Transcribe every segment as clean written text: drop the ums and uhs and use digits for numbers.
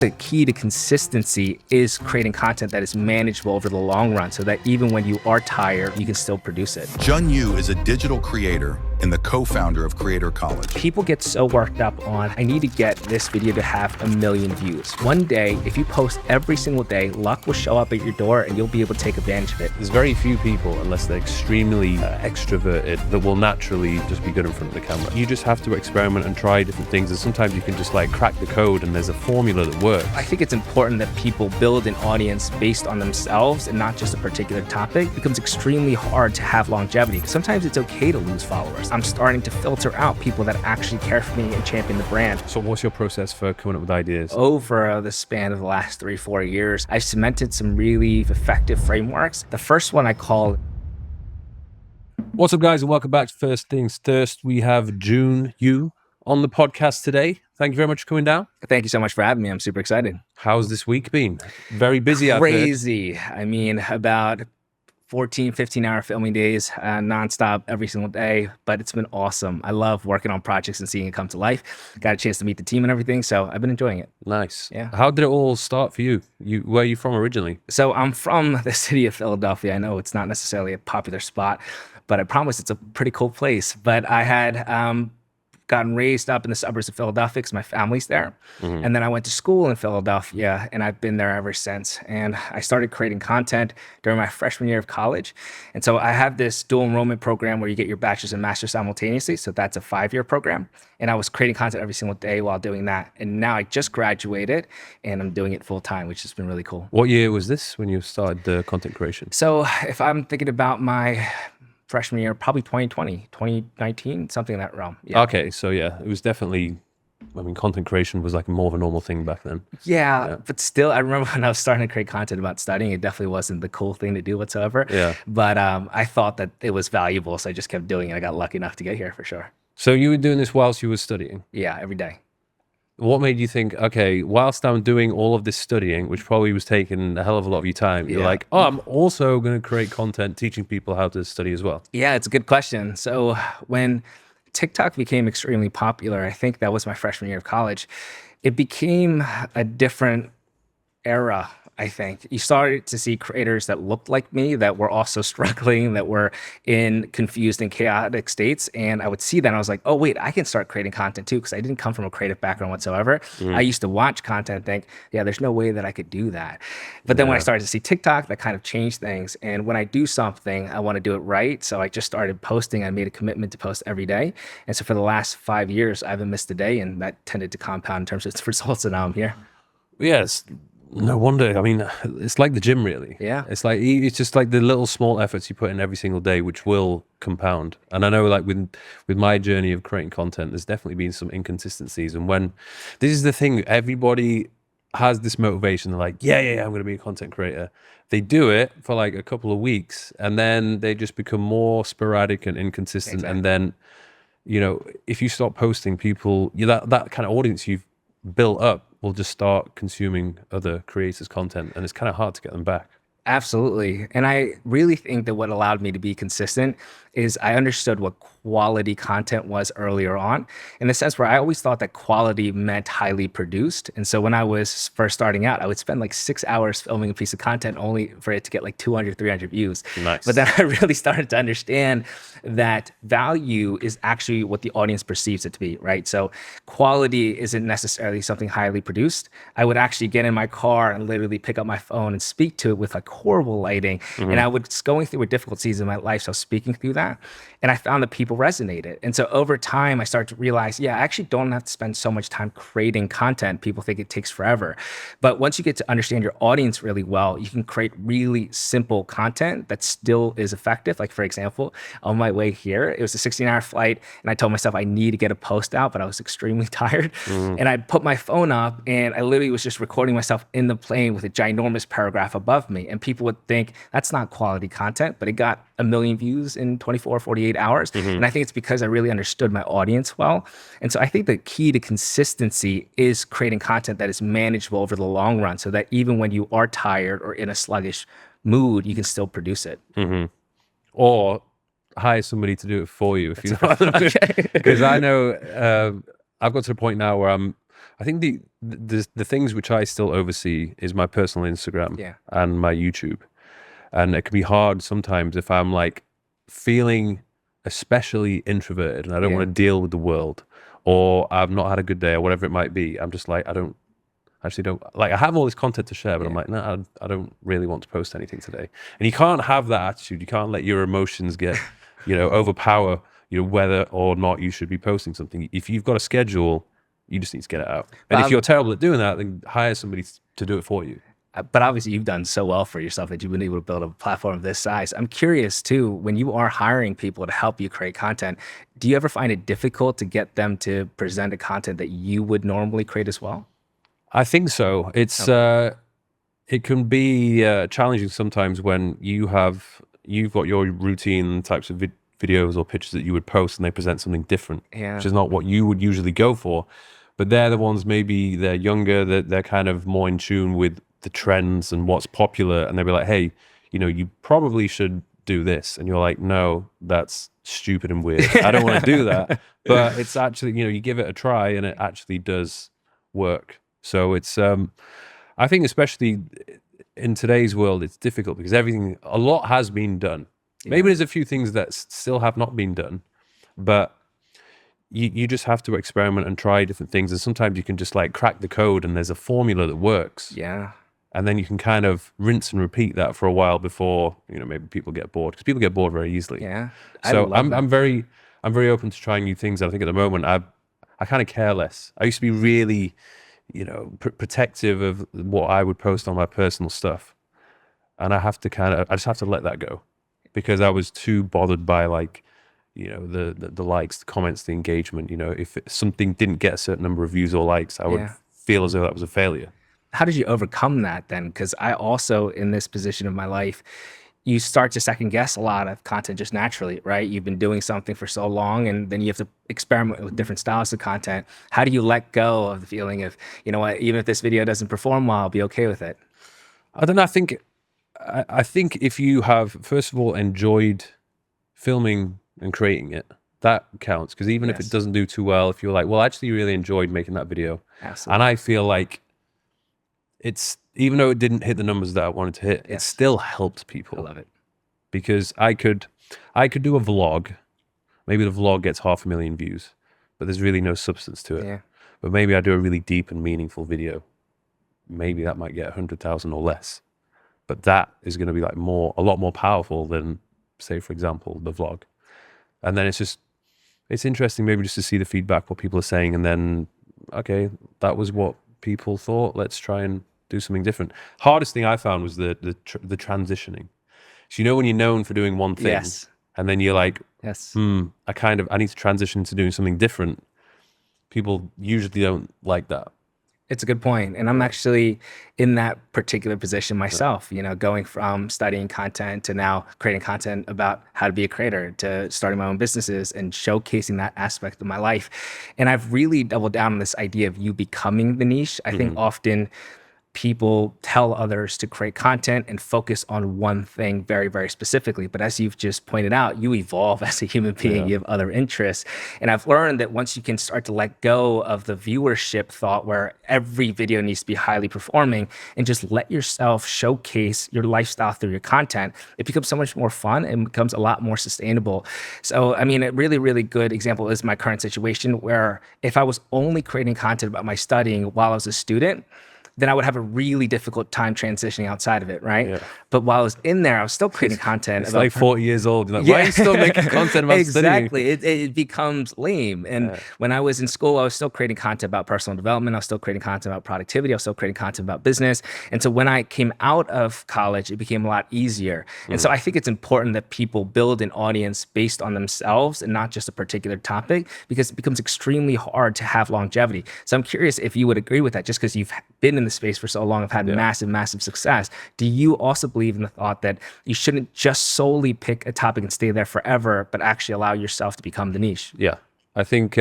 The key to consistency is creating content that is manageable over the long run so that even when you are tired, you can still produce it. Jun Yu is a digital creator and the co-founder of Creator College. People get so worked up on, I need to get this video to have 1 million views. One day, if you post every single day, luck will show up at your door and you'll be able to take advantage of it. There's very few people, unless they're extremely extroverted, that will naturally just be good in front of the camera. You just have to experiment and try different things, and sometimes you can just like crack the code and there's a formula that works. I think it's important that people build an audience based on themselves and not just a particular topic. It becomes extremely hard to have longevity. Sometimes it's okay to lose followers. I'm starting to filter out people that actually care for me and champion the brand. So what's your process for coming up with ideas? Over the span of the last 3-4 years, I've cemented some really effective frameworks. The first one I call... What's up, guys, and welcome back to First Things First. We have Jun Yu on the podcast today. Thank you very much for coming down. Thank you so much for having me. I'm super excited. How's this week been? Very busy. Crazy. I mean, about 14, 15-hour filming days, nonstop every single day, but it's been awesome. I love working on projects and seeing it come to life. Got a chance to meet the team and everything, so I've been enjoying it. Nice. Yeah. How did it all start for you? Where are you from originally? So I'm from the city of Philadelphia. I know it's not necessarily a popular spot, but I promise it's a pretty cool place. But I had gotten raised up in the suburbs of Philadelphia because my family's there. Mm-hmm. And then I went to school in Philadelphia and I've been there ever since. And I started creating content during my freshman year of college. And so I have this dual enrollment program where you get your bachelor's and master's simultaneously. So that's a 5-year program. And I was creating content every single day while doing that. And now I just graduated and I'm doing it full time, which has been really cool. What year was this when you started the content creation? So if I'm thinking about my freshman year, probably 2020, 2019, something in that realm. Yeah. Okay, so yeah, it was definitely, I mean, content creation was like more of a normal thing back then. Yeah, but still, I remember when I was starting to create content about studying, it definitely wasn't the cool thing to do whatsoever. Yeah. But I thought that it was valuable, so I just kept doing it. I got lucky enough to get here for sure. So you were doing this whilst you were studying? Yeah, every day. What made you think, okay, whilst I'm doing all of this studying, which probably was taking a hell of a lot of your time, you're like, oh, I'm also going to create content teaching people how to study as well? Yeah, it's a good question. So when TikTok became extremely popular, I think that was my freshman year of college, it became a different era. I think you started to see creators that looked like me that were also struggling, that were in confused and chaotic states. And I would see that and I was like, oh, wait, I can start creating content too, because I didn't come from a creative background whatsoever. I used to watch content and think, yeah, there's no way that I could do that. But then when I started to see TikTok, that kind of changed things. And when I do something, I want to do it right. So I just started posting. I made a commitment to post every day. And so for the last 5 years, I haven't missed a day. And that tended to compound in terms of its results. And now I'm here. Yes. No wonder. I mean, it's like the gym, really. Yeah. It's just like the little small efforts you put in every single day, which will compound. And I know, like with my journey of creating content, there's definitely been some inconsistencies. And when this is the thing, everybody has this motivation. They're like, yeah, I'm going to be a content creator. They do it for like a couple of weeks, and then they just become more sporadic and inconsistent. Exactly. And then, you know, if you stop posting, people, that kind of audience you've built up will just start consuming other creators' content, and it's kind of hard to get them back. Absolutely. And I really think that what allowed me to be consistent is I understood what quality content was earlier on, in the sense where I always thought that quality meant highly produced. And so when I was first starting out, I would spend like 6 hours filming a piece of content only for it to get like 200, 300 views. Nice. But then I really started to understand that value is actually what the audience perceives it to be, right? So quality isn't necessarily something highly produced. I would actually get in my car and literally pick up my phone and speak to it with like horrible lighting. And I was going through a difficult season of my life, so speaking through that. And I found that people resonated. And so over time, I started to realize, yeah, I actually don't have to spend so much time creating content. People think it takes forever. But once you get to understand your audience really well, you can create really simple content that still is effective. Like, for example, on my way here, it was a 16-hour flight, and I told myself I need to get a post out, but I was extremely tired. And I put my phone up, and I literally was just recording myself in the plane with a ginormous paragraph above me. And people would think that's not quality content, but it got 1 million views in 24, 48 hours. And I think it's because I really understood my audience well. And so I think the key to consistency is creating content that is manageable over the long run so that even when you are tired or in a sluggish mood, you can still produce it. Or hire somebody to do it for you if you want to. Because I know I've got to the point now where I'm I think the things which I still oversee is my personal Instagram Yeah. and my YouTube. And it can be hard sometimes if I'm like feeling especially introverted and I don't Yeah. want to deal with the world, or I've not had a good day or whatever it might be. I'm just like, I have all this content to share, but I'm like, no, I don't really want to post anything today. And you can't have that attitude. You can't let your emotions get, overpower, whether or not you should be posting something. If you've got a schedule, you just need to get it out. And if you're terrible at doing that, then hire somebody to do it for you. But obviously you've done so well for yourself that you've been able to build a platform of this size. I'm curious too, when you are hiring people to help you create content, do you ever find it difficult to get them to present a content that you would normally create as well? I think so. It's it can be challenging sometimes when you've got your routine types of videos or pictures that you would post, and they present something different, which is not what you would usually go for. But they're the ones, maybe they're younger, they're kind of more in tune with the trends and what's popular, and they'll be like, hey, you probably should do this, and you're like, no, that's stupid and weird. I don't want to do that. But it's actually, you give it a try, and it actually does work. So it's I think especially in today's world, it's difficult because a lot has been done. Maybe there's a few things that still have not been done, but you just have to experiment and try different things. And sometimes you can just like crack the code and there's a formula that works. Yeah. And then you can kind of rinse and repeat that for a while before, maybe people get bored, because people get bored very easily. Yeah. So I'm very open to trying new things. I think at the moment I kind of care less. I used to be really, protective of what I would post on my personal stuff. And I just have to let that go, because I was too bothered by like, the likes, the comments, the engagement. If something didn't get a certain number of views or likes, I would feel as though that was a failure. How did you overcome that then? Because I also, in this position of my life, you start to second guess a lot of content just naturally, right? You've been doing something for so long, and then you have to experiment with different styles of content. How do you let go of the feeling of, you know what, even if this video doesn't perform well, I'll be okay with it? I don't know. I think if you have, first of all, enjoyed filming and creating it, that counts. Because even if it doesn't do too well, if you're like, well, I actually really enjoyed making that video. Absolutely. And I feel like even though it didn't hit the numbers that I wanted to hit, it still helped people. I love it. Because I could do a vlog. Maybe the vlog gets 500,000 views, but there's really no substance to it. Yeah. But maybe I do a really deep and meaningful video. Maybe that might get 100,000 or less. But that is going to be like a lot more powerful than, say, for example, the vlog. And then it's interesting maybe just to see the feedback, what people are saying, and then, okay, that was what people thought. Let's try and do something different. Hardest thing I found was the transitioning. So when you're known for doing one thing, and then you're like, I need to transition to doing something different. People usually don't like that. It's a good point. And I'm actually in that particular position myself, going from studying content to now creating content about how to be a creator, to starting my own businesses and showcasing that aspect of my life. And I've really doubled down on this idea of you becoming the niche. I think often people tell others to create content and focus on one thing very, very specifically. But as you've just pointed out, you evolve as a human being, you have other interests. And I've learned that once you can start to let go of the viewership thought where every video needs to be highly performing and just let yourself showcase your lifestyle through your content, it becomes so much more fun and becomes a lot more sustainable. So, I mean, a really, really good example is my current situation, where if I was only creating content about my studying while I was a student, then I would have a really difficult time transitioning outside of it, right? Yeah. But while I was in there, I was still creating content. It's like 40 years old. You're like, why are you still making content about studying? Exactly. It becomes lame. And when I was in school, I was still creating content about personal development. I was still creating content about productivity. I was still creating content about business. And so when I came out of college, it became a lot easier. And so I think it's important that people build an audience based on themselves and not just a particular topic, because it becomes extremely hard to have longevity. So I'm curious if you would agree with that, just because you've been in the space for so long, have had massive, massive success. Do you also believe in the thought that you shouldn't just solely pick a topic and stay there forever, but actually allow yourself to become the niche? Yeah, I think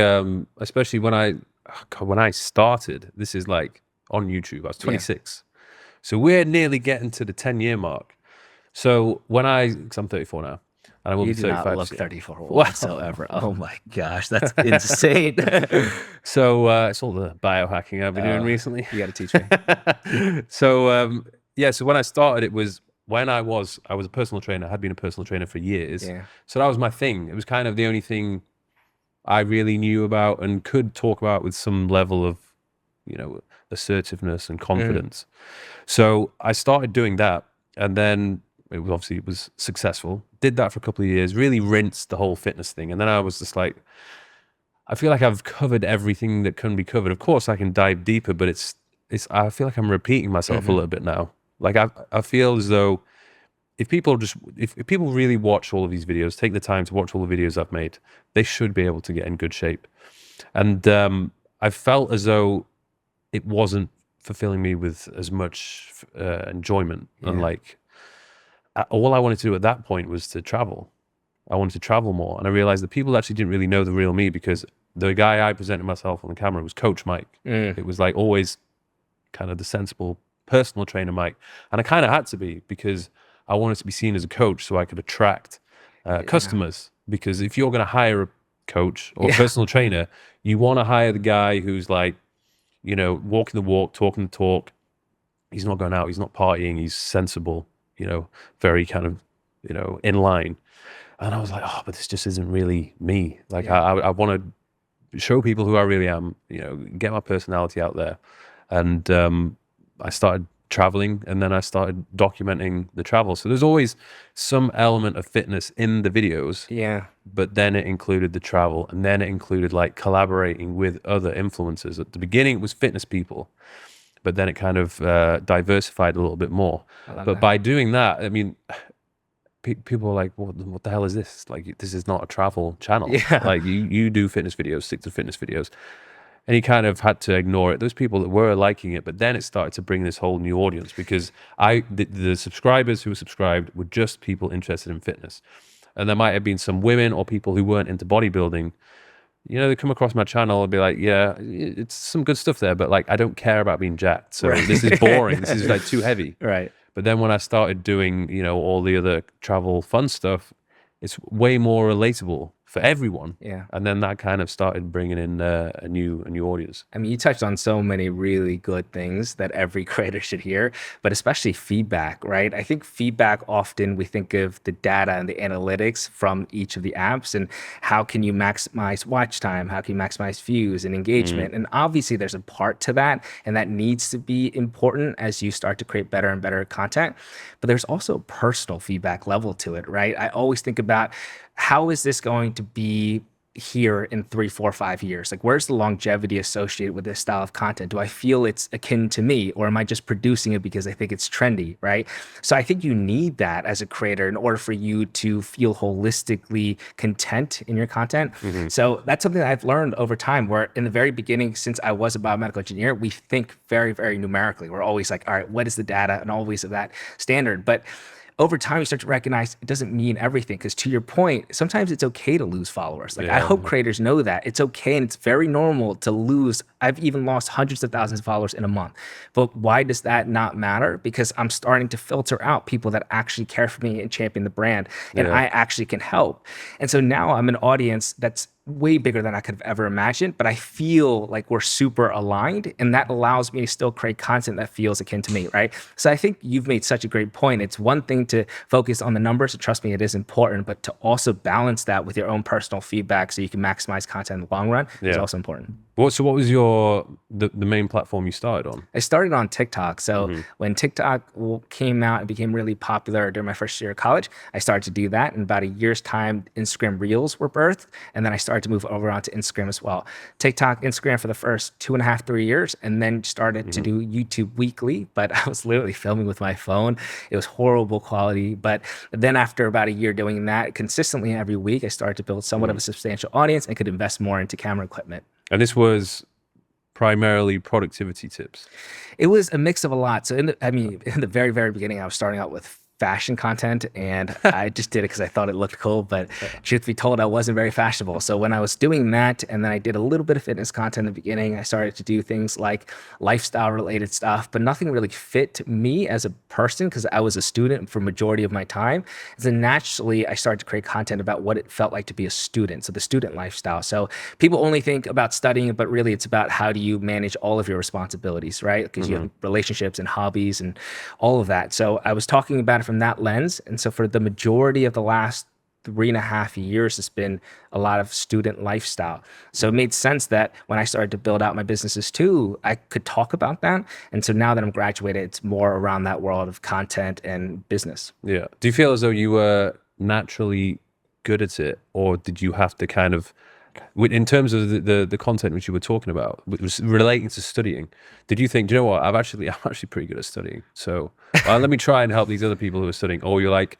especially when I started, this is like on YouTube, I was 26. So we're nearly getting to the 10-year mark. So because I'm 34 now. And I will You be do not 35 look soon. 34 whatsoever. Oh my gosh, that's insane. So it's all the biohacking I've been doing recently. You got to teach me. So yeah, so when I started, it was when I was a personal trainer. I had been a personal trainer for years. Yeah. So that was my thing. It was kind of the only thing I really knew about and could talk about with some level of, you know, assertiveness and confidence. So I started doing that, and then it was successful. Did that for a couple of years, really rinsed the whole fitness thing, and then I was just like, I feel like I've covered everything that can be covered. Of course, I can dive deeper, but it's. I feel like I'm repeating myself a little bit now. Like I feel as though if people really watch all of these videos, take the time to watch all the videos I've made, they should be able to get in good shape. And I felt as though it wasn't fulfilling me with as much enjoyment. And like, all I wanted to do at that point was to travel. I wanted to travel more. And I realized that people actually didn't really know the real me, because the guy I presented myself on the camera was Coach Mike. It was like always kind of the sensible personal trainer Mike. And I kind of had to be, because I wanted to be seen as a coach so I could attract customers. Because if you're going to hire a coach or a personal trainer, you want to hire the guy who's like, you know, walking the walk, talking the talk. He's not going out, he's not partying, he's sensible, you know, very kind of, you know, in line. And I was like, oh, but this just isn't really me. Like, I want to show people who I really am, you know, get my personality out there. And I started traveling, and then I started documenting the travel. So there's always some element of fitness in the videos. Yeah. But then it included the travel, and then it included like collaborating with other influencers. At the beginning, it was fitness people, but then it kind of diversified a little bit more. But by doing that, I mean, people are like, what the hell is this? Like, this is not a travel channel. Yeah. Like, you do fitness videos, stick to fitness videos. And he kind of had to ignore it. Those people that were liking it, but then it started to bring this whole new audience, because the subscribers who were subscribed were just people interested in fitness. And there might have been some women or people who weren't into bodybuilding. You know, they come across my channel and be like, yeah, it's some good stuff there, but like, I don't care about being jacked. So this is boring. This is like too heavy. Right. But then when I started doing, you know, all the other travel fun stuff, it's way more relatable for everyone. Yeah. And then that kind of started bringing in a new audience. I mean, you touched on so many really good things that every creator should hear, but especially feedback, right? I think feedback, often we think of the data and the analytics from each of the apps, and how can you maximize watch time? How can you maximize views and engagement? And obviously there's a part to that, and that needs to be important as you start to create better and better content. But there's also a personal feedback level to it, right? I always think about, how is this going to be here in 3, 4, 5 years? Like, where's the longevity associated with this style of content? Do I feel it's akin to me, or am I just producing it because I think it's trendy, right? So I think you need that as a creator in order for you to feel holistically content in your content. So that's something that I've learned over time, where in the very beginning, since I was a biomedical engineer, we think very, very numerically. We're always like, all right, what is the data? And always of that standard. But over time, you start to recognize it doesn't mean everything. Because to your point, sometimes it's okay to lose followers. Like, I hope creators know that. It's okay, and it's very normal to lose. I've even lost hundreds of thousands of followers in a month. But why does that not matter? Because I'm starting to filter out people that actually care for me and champion the brand, and I actually can help. And so now I'm an audience that's way bigger than I could have ever imagined, but I feel like we're super aligned, and that allows me to still create content that feels akin to me, right? So I think you've made such a great point. It's one thing to focus on the numbers, and trust me, it is important, but to also balance that with your own personal feedback so you can maximize content in the long run is also important. So what was the main platform you started on? I started on TikTok. So when TikTok came out and became really popular during my first year of college, I started to do that. In about a year's time, Instagram Reels were birthed. And then I started to move over onto Instagram as well. TikTok, Instagram for the first 2.5, 3 years, and then started to do YouTube weekly. But I was literally filming with my phone. It was horrible quality. But then after about a year doing that consistently every week, I started to build somewhat of a substantial audience and could invest more into camera equipment. And this was primarily productivity tips. It was a mix of a lot. So in the very, very beginning, I was starting out with fashion content, and I just did it because I thought it looked cool. But truth be told, I wasn't very fashionable. So when I was doing that, and then I did a little bit of fitness content in the beginning, I started to do things like lifestyle related stuff, but nothing really fit me as a person because I was a student for majority of my time. And then naturally, I started to create content about what it felt like to be a student. So the student lifestyle. So people only think about studying, but really it's about how do you manage all of your responsibilities, right? Because you have relationships and hobbies and all of that. So I was talking about it from that lens. And so for the majority of the last 3.5 years, it's been a lot of student lifestyle. So it made sense that when I started to build out my businesses too, I could talk about that. And so now that I'm graduated, it's more around that world of content and business. Yeah. Do you feel as though you were naturally good at it, or did you have to kind of, in terms of the content which you were talking about, which was relating to studying, did you think, do you know what, I'm actually pretty good at studying, so let me try and help these other people who are studying? Or you're like,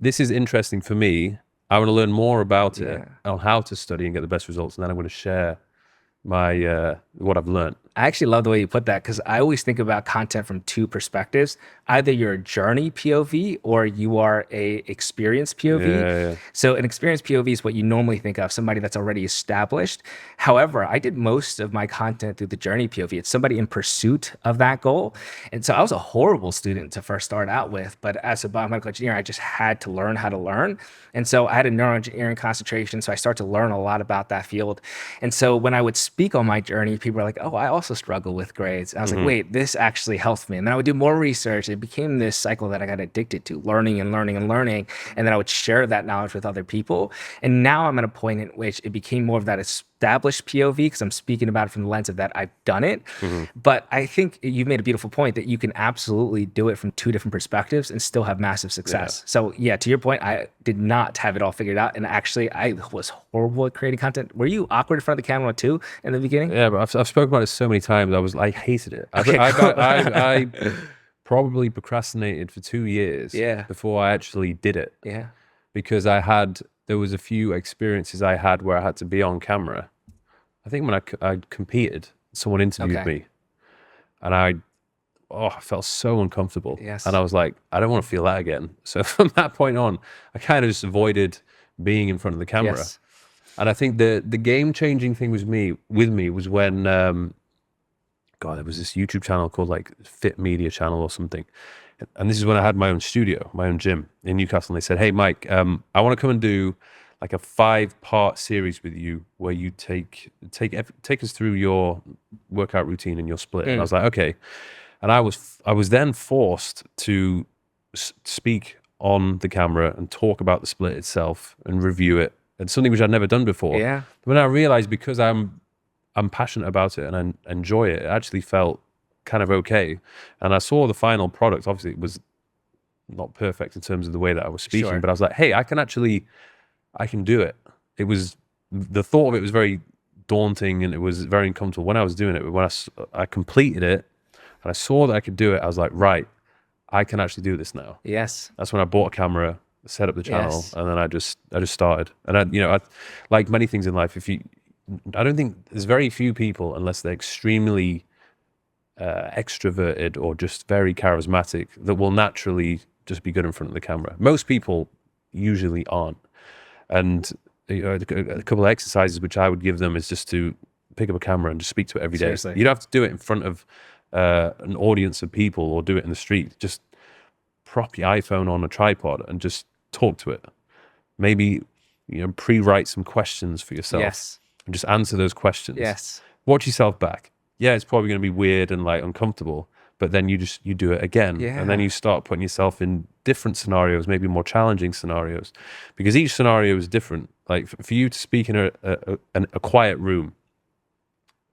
this is interesting for me, I want to learn more about it, on how to study and get the best results, and then I'm going to share my what I've learned? I actually love the way you put that, because I always think about content from two perspectives. Either you're a journey POV or you are a experience POV. Yeah. So an experience POV is what you normally think of, somebody that's already established. However, I did most of my content through the journey POV. It's somebody in pursuit of that goal. And so I was a horrible student to first start out with, but as a biomedical engineer, I just had to learn how to learn. And so I had a neuroengineering concentration, so I started to learn a lot about that field. And so when I would speak on my journey, people were like, oh, I also struggle with grades. And I was like, wait, this actually helps me. And then I would do more research. It became this cycle that I got addicted to, learning and learning and learning. And then I would share that knowledge with other people. And now I'm at a point in which it became more of that established POV, because I'm speaking about it from the lens of that I've done it. But I think you've made a beautiful point that you can absolutely do it from two different perspectives and still have massive success. So yeah, to your point, I did not have it all figured out. And actually, I was horrible at creating content. Were you awkward in front of the camera too in the beginning? Yeah, but I've spoken about it so many times. I hated it. I probably procrastinated for 2 years before I actually did it. Yeah. Because there was a few experiences I had where I had to be on camera. I think when I competed, someone interviewed me, and I felt so uncomfortable. Yes. And I was like, I don't want to feel that again. So from that point on, I kind of just avoided being in front of the camera. Yes. And I think the game-changing thing with me was when, there was this YouTube channel called like Fit Media Channel or something. And this is when I had my own studio, my own gym in Newcastle. And they said, hey, Mike, I want to come and do like a 5-part series with you where you take us through your workout routine and your split. And I was like, okay. And I was then forced to speak on the camera and talk about the split itself and review it. And something which I'd never done before. Yeah. When I realized, because I'm passionate about it and I enjoy it, it actually felt kind of okay. And I saw the final product. Obviously, it was not perfect in terms of the way that I was speaking, but I was like, hey, I can do it. It was, the thought of it was very daunting and it was very uncomfortable when I was doing it. But when I completed it and I saw that I could do it, I was like, right, I can actually do this now. Yes. That's when I bought a camera, set up the channel, and then I just started. And I like many things in life, I don't think there's very few people, unless they're extremely extroverted or just very charismatic, that will naturally just be good in front of the camera. Most people usually aren't. And a couple of exercises which I would give them is just to pick up a camera and just speak to it every day. Seriously. You don't have to do it in front of an audience of people or do it in the street. Just prop your iPhone on a tripod and just talk to it. Maybe pre-write some questions for yourself. Yes. And just answer those questions. Yes. Watch yourself back. Yeah, it's probably going to be weird and like uncomfortable, but then you do it again. Yeah. And then you start putting yourself in different scenarios, maybe more challenging scenarios, because each scenario is different. Like for you to speak in a quiet room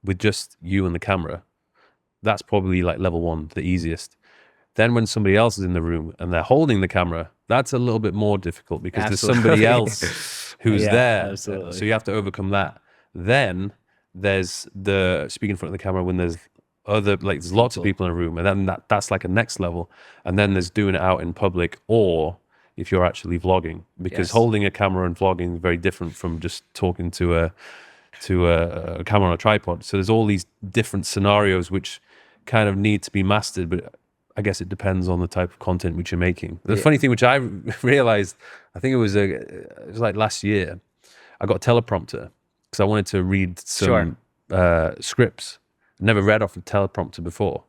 with just you and the camera, that's probably like level 1, the easiest. Then when somebody else is in the room and they're holding the camera, that's a little bit more difficult because there's somebody else who's there. Absolutely. So you have to overcome that. Then there's the speaking in front of the camera when there's there's lots of people in a room, and then that's like a next level. And then there's doing it out in public, or if you're actually vlogging, because holding a camera and vlogging is very different from just talking to a camera on a tripod. So there's all these different scenarios which kind of need to be mastered. But I guess it depends on the type of content which you're making. The funny thing, which I realized, I think it was like last year, I got a teleprompter because I wanted to read some scripts. Never read off a teleprompter before.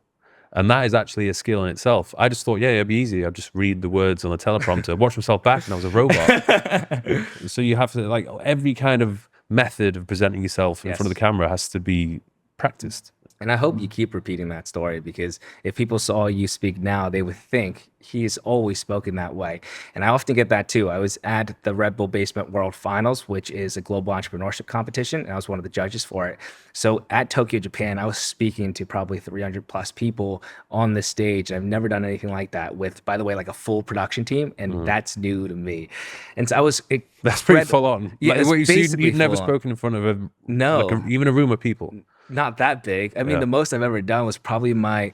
And that is actually a skill in itself. I just thought, yeah, it'd be easy. I'd just read the words on the teleprompter, watch myself back, and I was a robot. So you have to, like, every kind of method of presenting yourself in front of the camera has to be practiced. And I hope you keep repeating that story, because if people saw you speak now, they would think he's always spoken that way. And I often get that too. I was at the Red Bull Basement World Finals, which is a global entrepreneurship competition, and I was one of the judges for it. So at Tokyo, Japan, I was speaking to probably 300 plus people on the stage. I've never done anything like that with, by the way, like a full production team, and that's new to me. And so I was That's pretty full on. Yeah, like, it's you've never full on. spoken in front of No. even a room of people. Not that big. I mean, the most I've ever done was probably my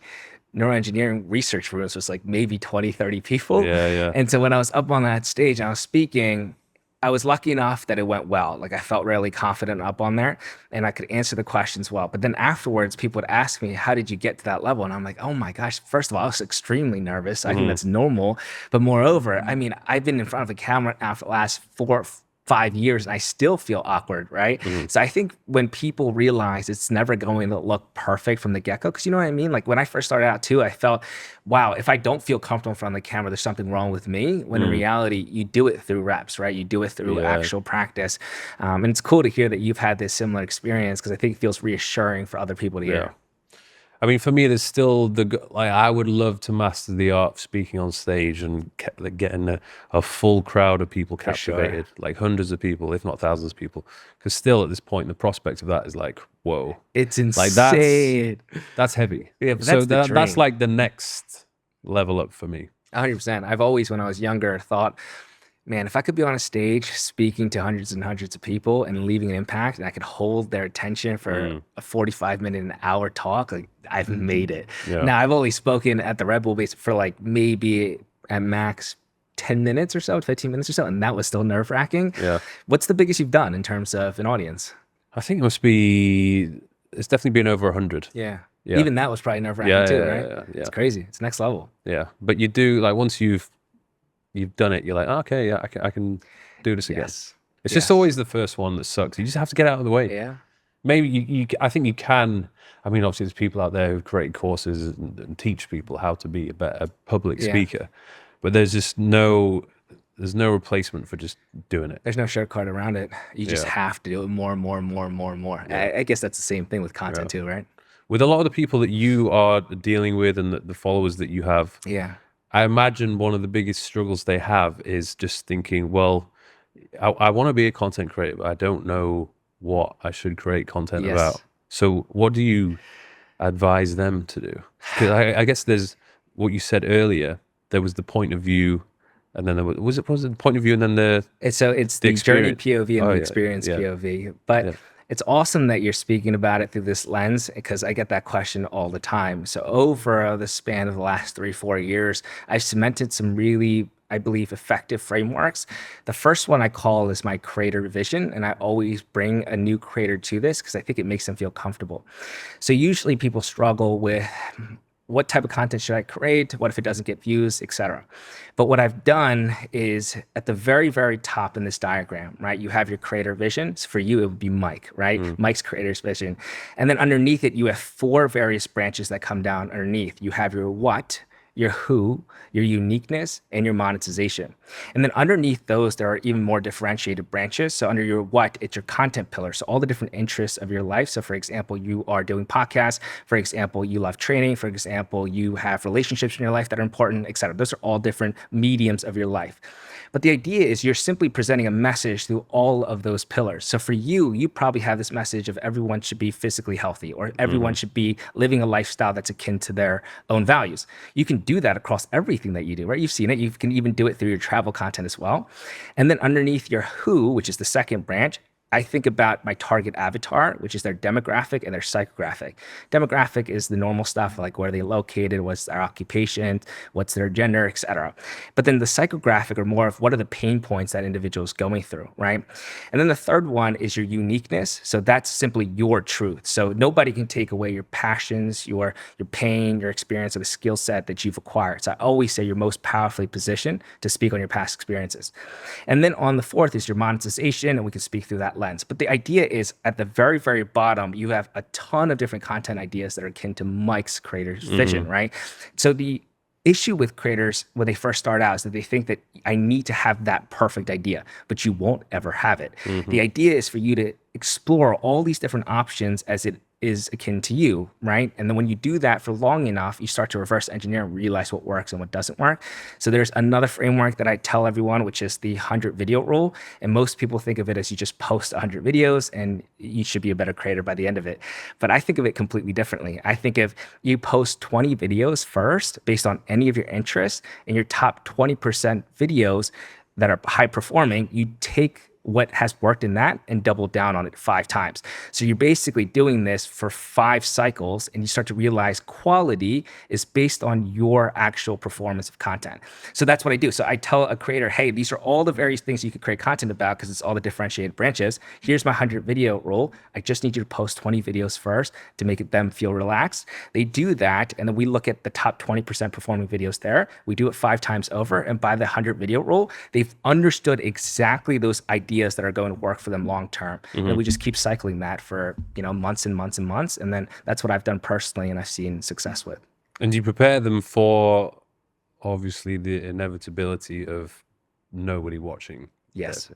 neuroengineering research rooms, was like maybe 20, 30 people. Yeah. And so when I was up on that stage and I was speaking, I was lucky enough that it went well. Like, I felt really confident up on there and I could answer the questions well. But then afterwards, people would ask me, how did you get to that level? And I'm like, oh my gosh, first of all, I was extremely nervous. I think that's normal. But moreover, I mean, I've been in front of a camera now for the last 5 years and I still feel awkward, right? So I think when people realize it's never going to look perfect from the get-go, because you know what I mean? Like, when I first started out too, I felt, wow, if I don't feel comfortable in front of the camera, there's something wrong with me. When in reality, you do it through reps, right? You do it through actual practice. And it's cool to hear that you've had this similar experience, because I think it feels reassuring for other people to hear. I mean, for me, there's still I would love to master the art of speaking on stage and getting a full crowd of people captivated, like hundreds of people, if not thousands of people. Because still at this point, the prospect of that is like, whoa. It's insane. Like that's heavy. Yeah, but so that's that's like the next level up for me. 100%. I've always, when I was younger, thought, man, if I could be on a stage speaking to hundreds and hundreds of people and leaving an impact, and I could hold their attention for a 45-minute, an hour talk, like, I've made it. Now, I've only spoken at the Red Bull base for like maybe at max 10 minutes or so, 15 minutes or so, and that was still nerve-wracking. What's the biggest you've done in terms of an audience? I think it's definitely been over 100. Yeah. Even that was probably nerve-wracking too, right? Yeah. It's crazy. It's next level. Yeah. But you do, like, once you've done it, you're like, oh, okay, yeah, I can do this again. It's just always the first one that sucks. You just have to get out of the way. Yeah. Maybe I think you can. I mean, obviously, there's people out there who've created courses and teach people how to be a better public speaker, but there's just there's no replacement for just doing it. There's no shortcut around it. You just have to do it more and more and more and more and more. I guess that's the same thing with content too, right? With a lot of the people that you are dealing with and the followers that you have, I imagine one of the biggest struggles they have is just thinking, well, I want to be a content creator, but I don't know what I should create content about. So what do you advise them to do? Because I guess there's what you said earlier. There was the point of view, and then there was it the point of view, and then it's the journey POV and the experience POV. But it's awesome that you're speaking about it through this lens, because I get that question all the time. So over the span of the last 3-4 years, I've cemented some really, I believe, effective frameworks. The first one I call is my creator vision, and I always bring a new creator to this because I think it makes them feel comfortable. So usually people struggle with, what type of content should I create? What if it doesn't get views, etc. But what I've done is at the very, very top in this diagram, right? You have your creator vision. So for you, it would be Mike, right? Mike's creator's vision. And then underneath it, you have 4 various branches that come down underneath. You have your what, your who, your uniqueness, and your monetization. And then underneath those, there are even more differentiated branches. So under your what, it's your content pillar. So all the different interests of your life. So for example, you are doing podcasts. For example, you love training. For example, you have relationships in your life that are important, et cetera. Those are all different mediums of your life. But the idea is you're simply presenting a message through all of those pillars. So for you, you probably have this message of everyone should be physically healthy, or everyone should be living a lifestyle that's akin to their own values. You can do that across everything that you do, right? You've seen it. You can even do it through your travel content as well. And then underneath your who, which is the second branch, I think about my target avatar, which is their demographic and their psychographic. Demographic is the normal stuff like where they're located, what's their occupation, what's their gender, etc. But then the psychographic are more of what are the pain points that individual is going through, right? And then the third one is your uniqueness. So that's simply your truth. So nobody can take away your passions, your pain, your experience, or the skill set that you've acquired. So I always say you're most powerfully positioned to speak on your past experiences. And then on the fourth is your monetization, and we can speak through that lens. But the idea is at the very, very bottom, you have a ton of different content ideas that are akin to Mike's creator's vision, right? So the issue with creators when they first start out is that they think that I need to have that perfect idea, but you won't ever have it. The idea is for you to explore all these different options as it is akin to you, right? And then when you do that for long enough, you start to reverse engineer and realize what works and what doesn't work. So there's another framework that I tell everyone, which is the 100 video rule. And most people think of it as you just post 100 videos and you should be a better creator by the end of it. But I think of it completely differently. I think if you post 20 videos first based on any of your interests and your top 20% videos that are high performing, you take what has worked in that and double down on it 5 times. So you're basically doing this for 5 cycles and you start to realize quality is based on your actual performance of content. So that's what I do. So I tell a creator, hey, these are all the various things you could create content about because it's all the differentiated branches. Here's my 100 video rule. I just need you to post 20 videos first to make them feel relaxed. They do that. And then we look at the top 20% performing videos there. We do it 5 times over. And by the 100 video rule, they've understood exactly those ideas that are going to work for them long term. And we just keep cycling that for months and months and months. And then that's what I've done personally and I've seen success with. And do you prepare them for obviously the inevitability of nobody watching? Yes.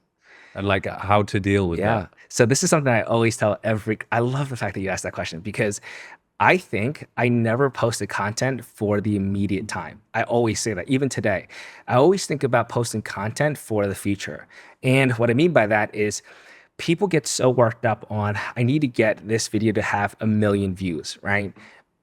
And like how to deal with that? So this is something I always tell I love the fact that you asked that question because I think I never posted content for the immediate time. I always say that, even today. I always think about posting content for the future. And what I mean by that is people get so worked up on, I need to get this video to have 1 million views, right?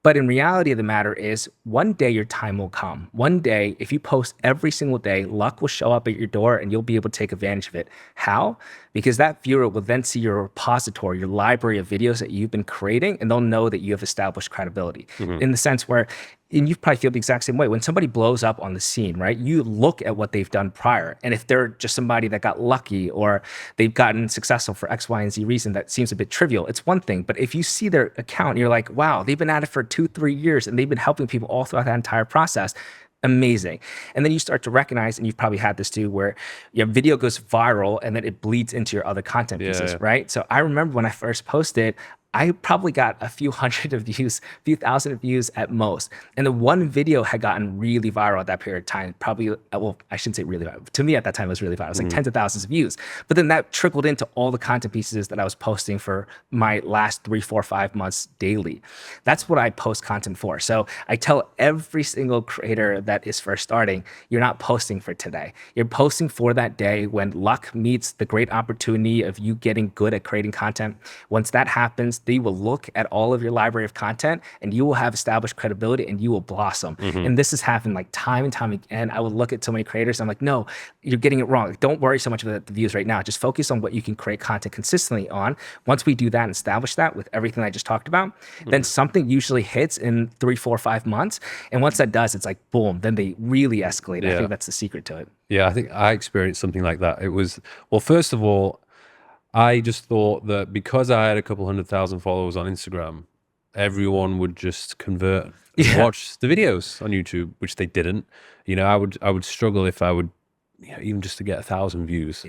But in reality of the matter is one day your time will come. One day, if you post every single day, luck will show up at your door and you'll be able to take advantage of it. How? Because that viewer will then see your repository, your library of videos that you've been creating, and they'll know that you have established credibility in the sense where, and you probably feel the exact same way. When somebody blows up on the scene, right? You look at what they've done prior. And if they're just somebody that got lucky or they've gotten successful for X, Y, and Z reason that seems a bit trivial, it's one thing. But if you see their account, you're like, wow, they've been at it for 2-3 years and they've been helping people all throughout that entire process. Amazing. And then you start to recognize, and you've probably had this too, where your video goes viral and then it bleeds into your other content pieces, right? So I remember when I first posted, I probably got a few hundred of views, a few thousand of views at most. And the one video had gotten really viral at that period of time. Probably, well, I shouldn't say really viral. To me at that time, it was really viral. It was like tens of thousands of views. But then that trickled into all the content pieces that I was posting for my last 3, 4, 5 months daily. That's what I post content for. So I tell every single creator that is first starting, you're not posting for today. You're posting for that day when luck meets the great opportunity of you getting good at creating content. Once that happens, they will look at all of your library of content and you will have established credibility and you will blossom. And this has happened like time and time again. I will look at so many creators. I'm like, no, you're getting it wrong. Like, don't worry so much about the views right now. Just focus on what you can create content consistently on. Once we do that and establish that with everything I just talked about, then something usually hits in 3, 4, 5 months. And once that does, it's like, boom, then they really escalate. I think that's the secret to it. Yeah, I think I experienced something like that. It was, well, first of all, I just thought that because I had a couple 100,000 followers on Instagram, everyone would just convert and watch the videos on YouTube, which they didn't. I would struggle if I would, even just to get 1,000 views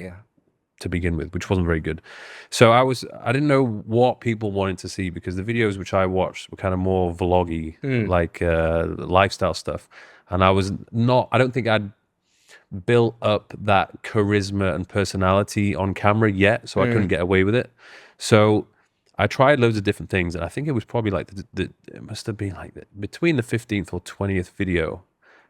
to begin with, which wasn't very good. So I didn't know what people wanted to see because the videos which I watched were kind of more vloggy, like lifestyle stuff. And I don't think I'd built up that charisma and personality on camera yet, so I couldn't get away with it. So I tried loads of different things, and I think it was probably like it must have been like between the 15th or 20th video,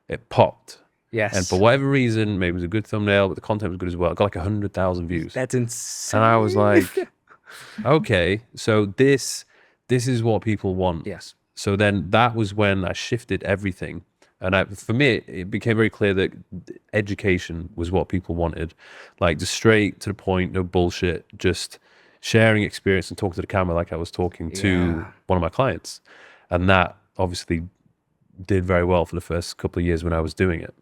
it popped. Yes. And for whatever reason, maybe it was a good thumbnail, but the content was good as well. It got like 100,000 views. That's insane. And I was like, okay, so this is what people want. Yes. So then that was when I shifted everything. And for me, it became very clear that education was what people wanted. Like just straight to the point, no bullshit, just sharing experience and talking to the camera like I was talking to one of my clients. And that obviously did very well for the first couple of years when I was doing it.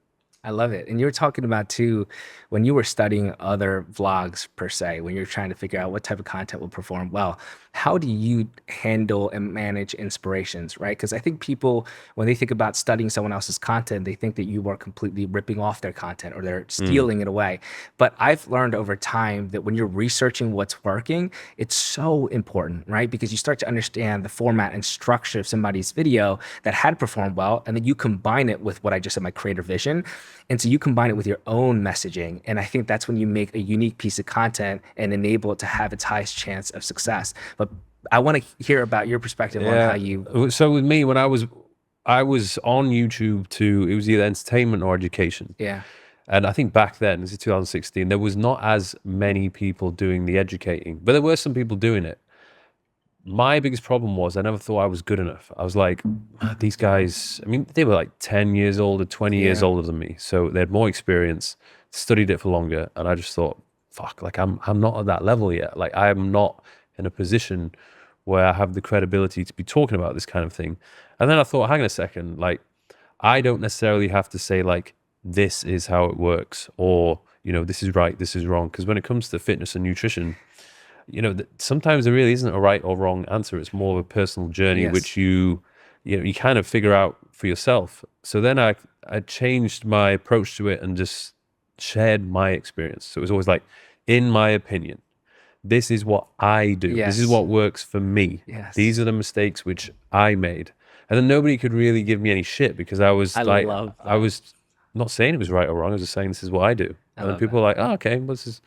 I love it. And you were talking about too, when you were studying other vlogs per se, when you're trying to figure out what type of content will perform well, how do you handle and manage inspirations, right? Because I think people, when they think about studying someone else's content, they think that you are completely ripping off their content or they're stealing it away. But I've learned over time that when you're researching what's working, it's so important, right? Because you start to understand the format and structure of somebody's video that had performed well, and then you combine it with what I just said, my creator vision. And so you combine it with your own messaging. And I think that's when you make a unique piece of content and enable it to have its highest chance of success. But I want to hear about your perspective on how you. So with me, when I was on YouTube too, it was either entertainment or education. Yeah. And I think back then, this is 2016, there was not as many people doing the educating, but there were some people doing it. My biggest problem was I never thought I was good enough. I was like, these guys, I mean, they were like 10 years older, 20 years older than me. So they had more experience, studied it for longer. And I just thought, fuck, like I'm not at that level yet. Like I am not in a position where I have the credibility to be talking about this kind of thing. And then I thought, hang on a second, like I don't necessarily have to say like, this is how it works, or, you know, this is right, this is wrong. Because when it comes to fitness and nutrition, you know, sometimes there really isn't a right or wrong answer. It's more of a personal journey, which you kind of figure out for yourself. So then I changed my approach to it and just shared my experience. So it was always like, in my opinion, this is what I do. This is what works for me. These are the mistakes which I made. And then nobody could really give me any shit because I was I was not saying it was right or wrong. I was just saying this is what I do. And then people were like, oh, okay, well, this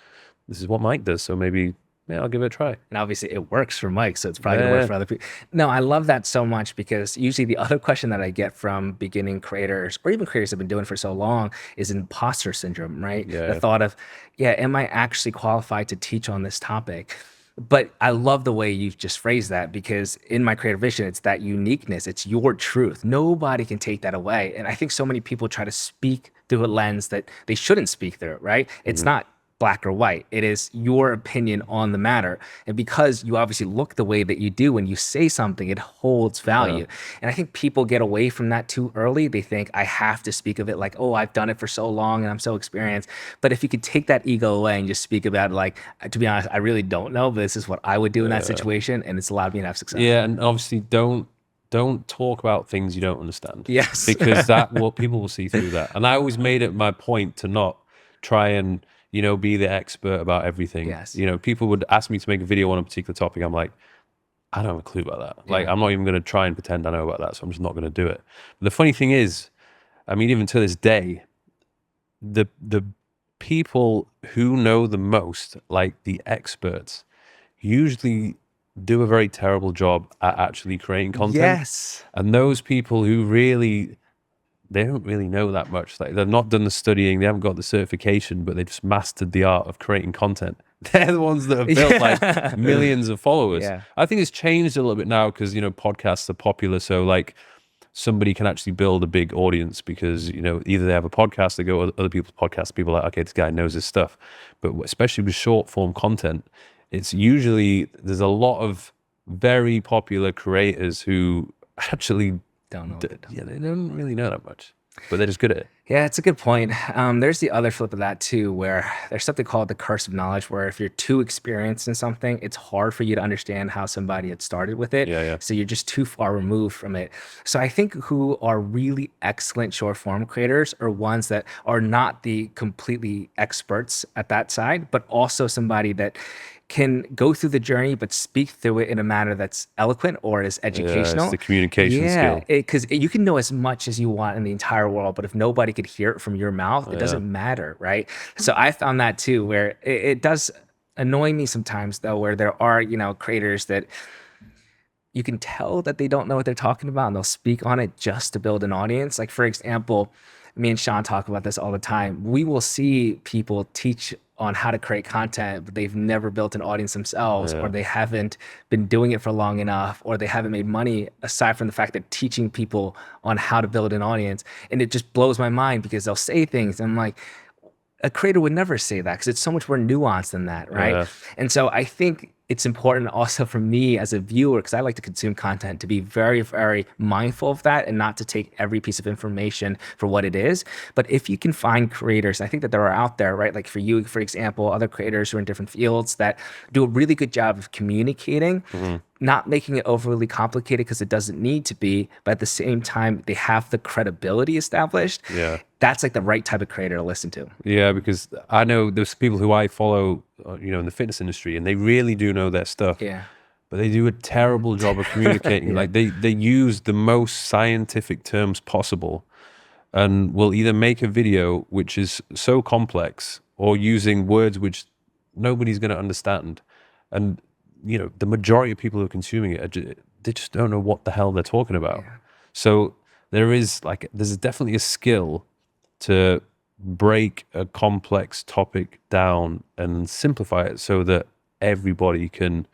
is what Mike does. So maybe, yeah, I'll give it a try. And obviously it works for Mike, so it's probably gonna work for other people. No, I love that so much because usually the other question that I get from beginning creators or even creators that have been doing it for so long is imposter syndrome, right? The thought of, am I actually qualified to teach on this topic? But I love the way you've just phrased that because in my creator vision, it's that uniqueness. It's your truth. Nobody can take that away. And I think so many people try to speak through a lens that they shouldn't speak through, right? It's not black or white. It is your opinion on the matter. And because you obviously look the way that you do when you say something, it holds value. And I think people get away from that too early. They think I have to speak of it like, oh, I've done it for so long and I'm so experienced. But if you could take that ego away and just speak about it like, to be honest, I really don't know, but this is what I would do in that situation. And it's allowed me to have success. Yeah. And obviously don't talk about things you don't understand. Yes. Because what people will see through that. And I always made it my point to not try and, you know, be the expert about everything. You know, people would ask me to make a video on a particular topic. I'm like, I don't have a clue about that. Like, I'm not even going to try and pretend I know about that. So I'm just not going to do it. But the funny thing is, I mean, even to this day, the people who know the most, like the experts, usually do a very terrible job at actually creating content. And those people who really, they don't really know that much. Like they've not done the studying, they haven't got the certification, but they just mastered the art of creating content. They're the ones that have built like millions of followers. I think it's changed a little bit now because, you know, podcasts are popular. So like somebody can actually build a big audience because, you know, either they have a podcast, they go to other people's podcasts, people are like, okay, this guy knows his stuff. But especially with short form content, it's usually, there's a lot of very popular creators who actually don't know. They don't really know that much, but they're just good at it. Yeah, it's a good point. There's the other flip of that too, where there's something called the curse of knowledge, where if you're too experienced in something, it's hard for you to understand how somebody had started with it. So you're just too far removed from it. So I think who are really excellent short form creators are ones that are not the completely experts at that side, but also somebody that can go through the journey, but speak through it in a manner that's eloquent or is educational. It's the communication skill. Because you can know as much as you want in the entire world, but if nobody could hear it from your mouth, it doesn't matter, right? So I found that too, where it does annoy me sometimes though, where there are, you know, creators that you can tell that they don't know what they're talking about and they'll speak on it just to build an audience. Like for example, me and Sean talk about this all the time. We will see people teach on how to create content, but they've never built an audience themselves, or they haven't been doing it for long enough, or they haven't made money aside from the fact that teaching people on how to build an audience. And it just blows my mind because they'll say things and I'm like, a creator would never say that because it's so much more nuanced than that, right? And so I think it's important also for me as a viewer, because I like to consume content, to be very, very mindful of that and not to take every piece of information for what it is. But if you can find creators, I think that there are out there, right? Like for you, for example, other creators who are in different fields that do a really good job of communicating, not making it overly complicated because it doesn't need to be, but at the same time, they have the credibility established. Yeah. That's like the right type of creator to listen to. Yeah, because I know there's people who I follow, in the fitness industry, and they really do know their stuff. Yeah. But they do a terrible job of communicating. Yeah. Like they use the most scientific terms possible, and will either make a video which is so complex or using words which nobody's going to understand. And the majority of people who are consuming it they just don't know what the hell they're talking about. Yeah. So there's definitely a skill to break a complex topic down and simplify it so that everybody can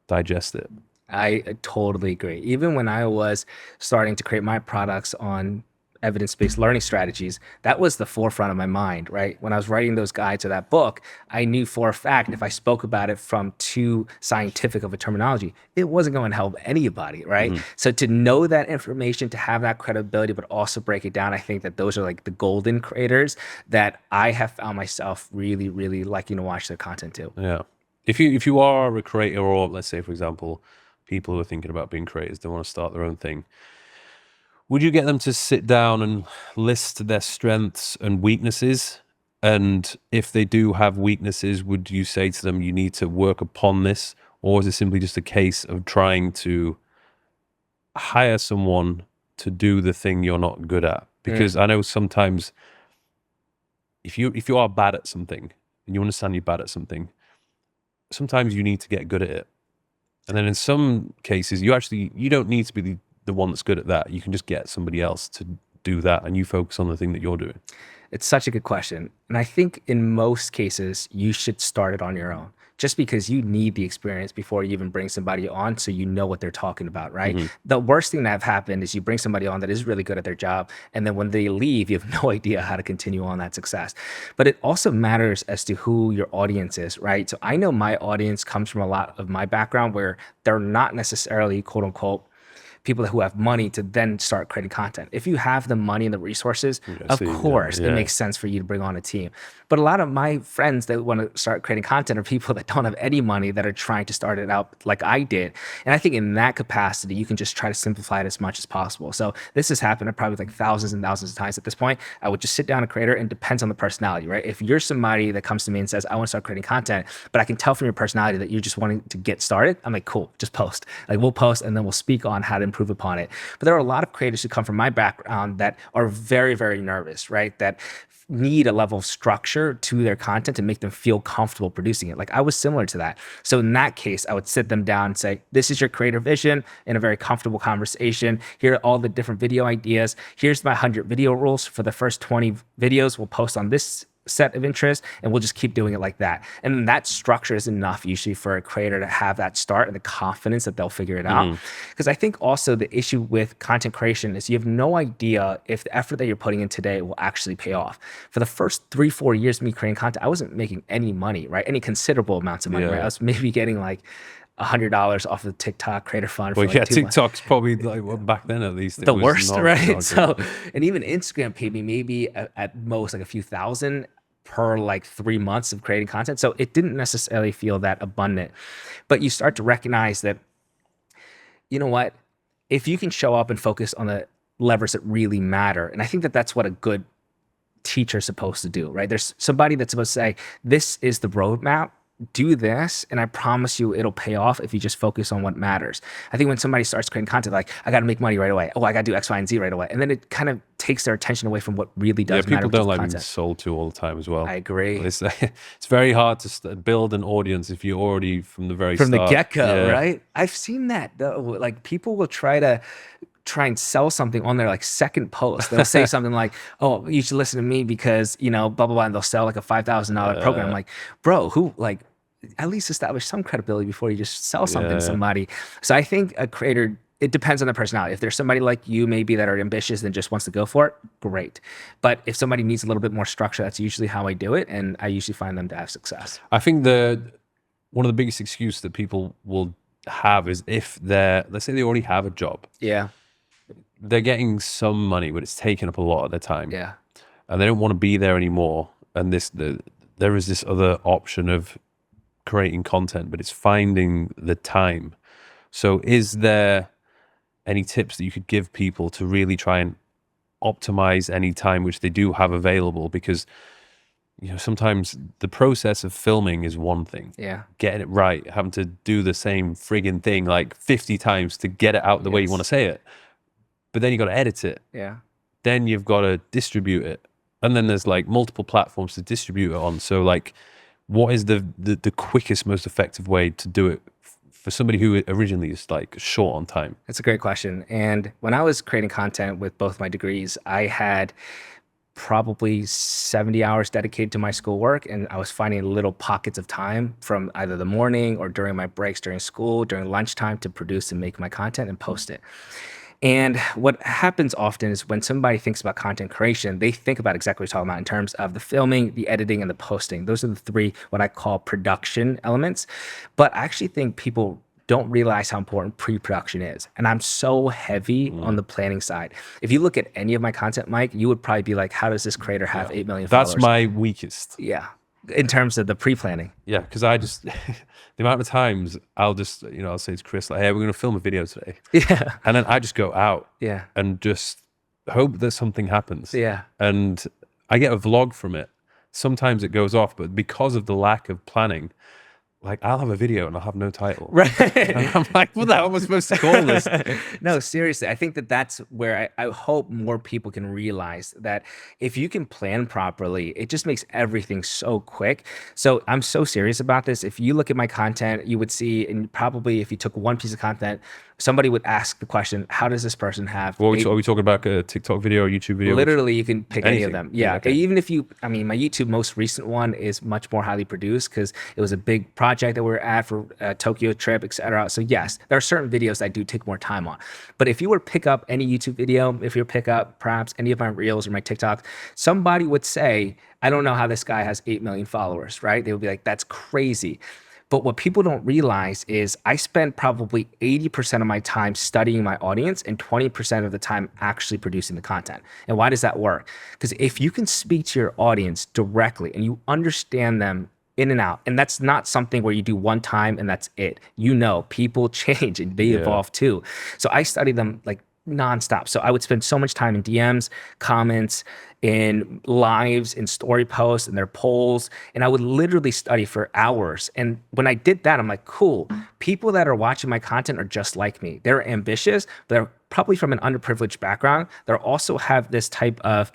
digest it. I totally agree. Even when I was starting to create my products on evidence-based learning strategies, that was the forefront of my mind, right? When I was writing those guides to that book, I knew for a fact if I spoke about it from too scientific of a terminology, it wasn't going to help anybody, right? So to know that information, to have that credibility, but also break it down, I think that those are like the golden creators that I have found myself really, really liking to watch their content too. Yeah. If you are a creator, or let's say, for example, people who are thinking about being creators, they want to start their own thing, would you get them to sit down and list their strengths and weaknesses? And if they do have weaknesses, would you say to them, you need to work upon this? Or is it simply just a case of trying to hire someone to do the thing you're not good at? Because I know sometimes if you are bad at something and you understand you're bad at something, sometimes you need to get good at it. And then in some cases, you don't need to be the one that's good at that. You can just get somebody else to do that, and you focus on the thing that you're doing. It's such a good question. And I think in most cases, you should start it on your own, just because you need the experience before you even bring somebody on, so you know what they're talking about, right? The worst thing that have happened is you bring somebody on that is really good at their job, and then when they leave, you have no idea how to continue on that success. But it also matters as to who your audience is, right? So I know my audience comes from a lot of my background where they're not necessarily, quote unquote, people who have money to then start creating content. If you have the money and the resources, of course, it makes sense for you to bring on a team. But a lot of my friends that want to start creating content are people that don't have any money, that are trying to start it out like I did. And I think in that capacity, you can just try to simplify it as much as possible. So this has happened probably like thousands and thousands of times at this point. I would just sit down a creator, and it depends on the personality, right? If you're somebody that comes to me and says, I want to start creating content, but I can tell from your personality that you're just wanting to get started, I'm like, cool, just post. Like we'll post and then we'll speak on how to improve upon it. But there are a lot of creators who come from my background that are very, very nervous, right? That need a level of structure to their content to make them feel comfortable producing it. Like I was similar to that. So in that case, I would sit them down and say, this is your creator vision in a very comfortable conversation. Here are all the different video ideas. Here's my 100 video rules. For the first 20 videos, we'll post on this set of interests, and we'll just keep doing it like that. And that structure is enough usually for a creator to have that start and the confidence that they'll figure it out. Because I think also the issue with content creation is you have no idea if the effort that you're putting in today will actually pay off. For the first 3-4 years of me creating content, I wasn't making any money, right? Any considerable amounts of money, right? I was maybe getting like $100 off of the TikTok creator fund. Well, for like 2 months. TikTok's probably like, well, back then at least, the worst, right? So, and even Instagram paid me maybe at most like a few thousand per like 3 months of creating content. So it didn't necessarily feel that abundant, but you start to recognize that, you know what, if you can show up and focus on the levers that really matter. And I think that that's what a good teacher is supposed to do, right? There's somebody that's supposed to say, this is the roadmap, do this, and I promise you it'll pay off if you just focus on what matters. I think when somebody starts creating content, like, I got to make money right away. Oh, I got to do X, Y, and Z right away. And then it kind of takes their attention away from what really does matter. People don't like being sold to all the time as well. I agree. It's very hard to build an audience if you're already from the get-go, right? I've seen that though. Like people will try and sell something on their like second post. They'll say something like, oh, you should listen to me because, blah, blah, blah. And they'll sell like a $5,000 program. I'm like, bro, who at least establish some credibility before you just sell something to somebody. So I think a creator, it depends on the personality. If there's somebody like you maybe that are ambitious and just wants to go for it, great. But if somebody needs a little bit more structure, that's usually how I do it. And I usually find them to have success. I think one of the biggest excuses that people will have is if let's say they already have a job, Yeah. they're getting some money, but it's taking up a lot of their time, Yeah. and they don't want to be there anymore. And there is this other option of creating content, but it's finding the time. So is there any tips that you could give people to really try and optimize any time which they do have available? Because sometimes the process of filming is one thing. Yeah. Getting it right, having to do the same friggin' thing like 50 times to get it out the way you want to say it. But then you got to edit it. Yeah. Then you've got to distribute it. And then there's like multiple platforms to distribute it on. So like, what is the quickest, most effective way to do it for somebody who originally is like short on time? That's a great question. And when I was creating content with both my degrees, I had probably 70 hours dedicated to my schoolwork, and I was finding little pockets of time from either the morning or during my breaks during school, during lunchtime, to produce and make my content and post it. And what happens often is when somebody thinks about content creation, they think about exactly what you're talking about in terms of the filming, the editing, and the posting. Those are the three, what I call production elements. But I actually think people don't realize how important pre-production is. And I'm so heavy on the planning side. If you look at any of my content, Mike, you would probably be like, how does this creator have 8 million followers? That's my weakest. Yeah. In terms of the pre-planning. Yeah, because I just, the amount of times I'll just, I'll say to Chris, like, hey, we're going to film a video today. Yeah. And then I just go out Yeah. and just hope that something happens. Yeah. And I get a vlog from it. Sometimes it goes off, but because of the lack of planning, like I'll have a video and I'll have no title. Right. And I'm like, what the hell am I supposed to call this? No, seriously. I think that's where I hope more people can realize that if you can plan properly, it just makes everything so quick. So I'm so serious about this. If you look at my content, you would see, and probably if you took one piece of content, somebody would ask the question, how does this person have? Are we talking about a TikTok video or YouTube video? Literally, you can pick any of them. Yeah. Okay. Even if my YouTube most recent one is much more highly produced because it was a big project that we were at for a Tokyo trip, etc. So yes, there are certain videos I do take more time on. But if you were to pick up any YouTube video, if you were to pick up perhaps any of my Reels or my TikToks, somebody would say, I don't know how this guy has 8 million followers, right? They would be like, that's crazy. But what people don't realize is I spend probably 80% of my time studying my audience and 20% of the time actually producing the content. And why does that work? Because if you can speak to your audience directly and you understand them in and out, and that's not something where you do one time and that's it. People change and they evolve too. So I study them like nonstop. So I would spend so much time in DMs, comments, in lives, in story posts, and their polls. And I would literally study for hours. And when I did that, I'm like, cool. People that are watching my content are just like me. They're ambitious. They're probably from an underprivileged background. They also have this type of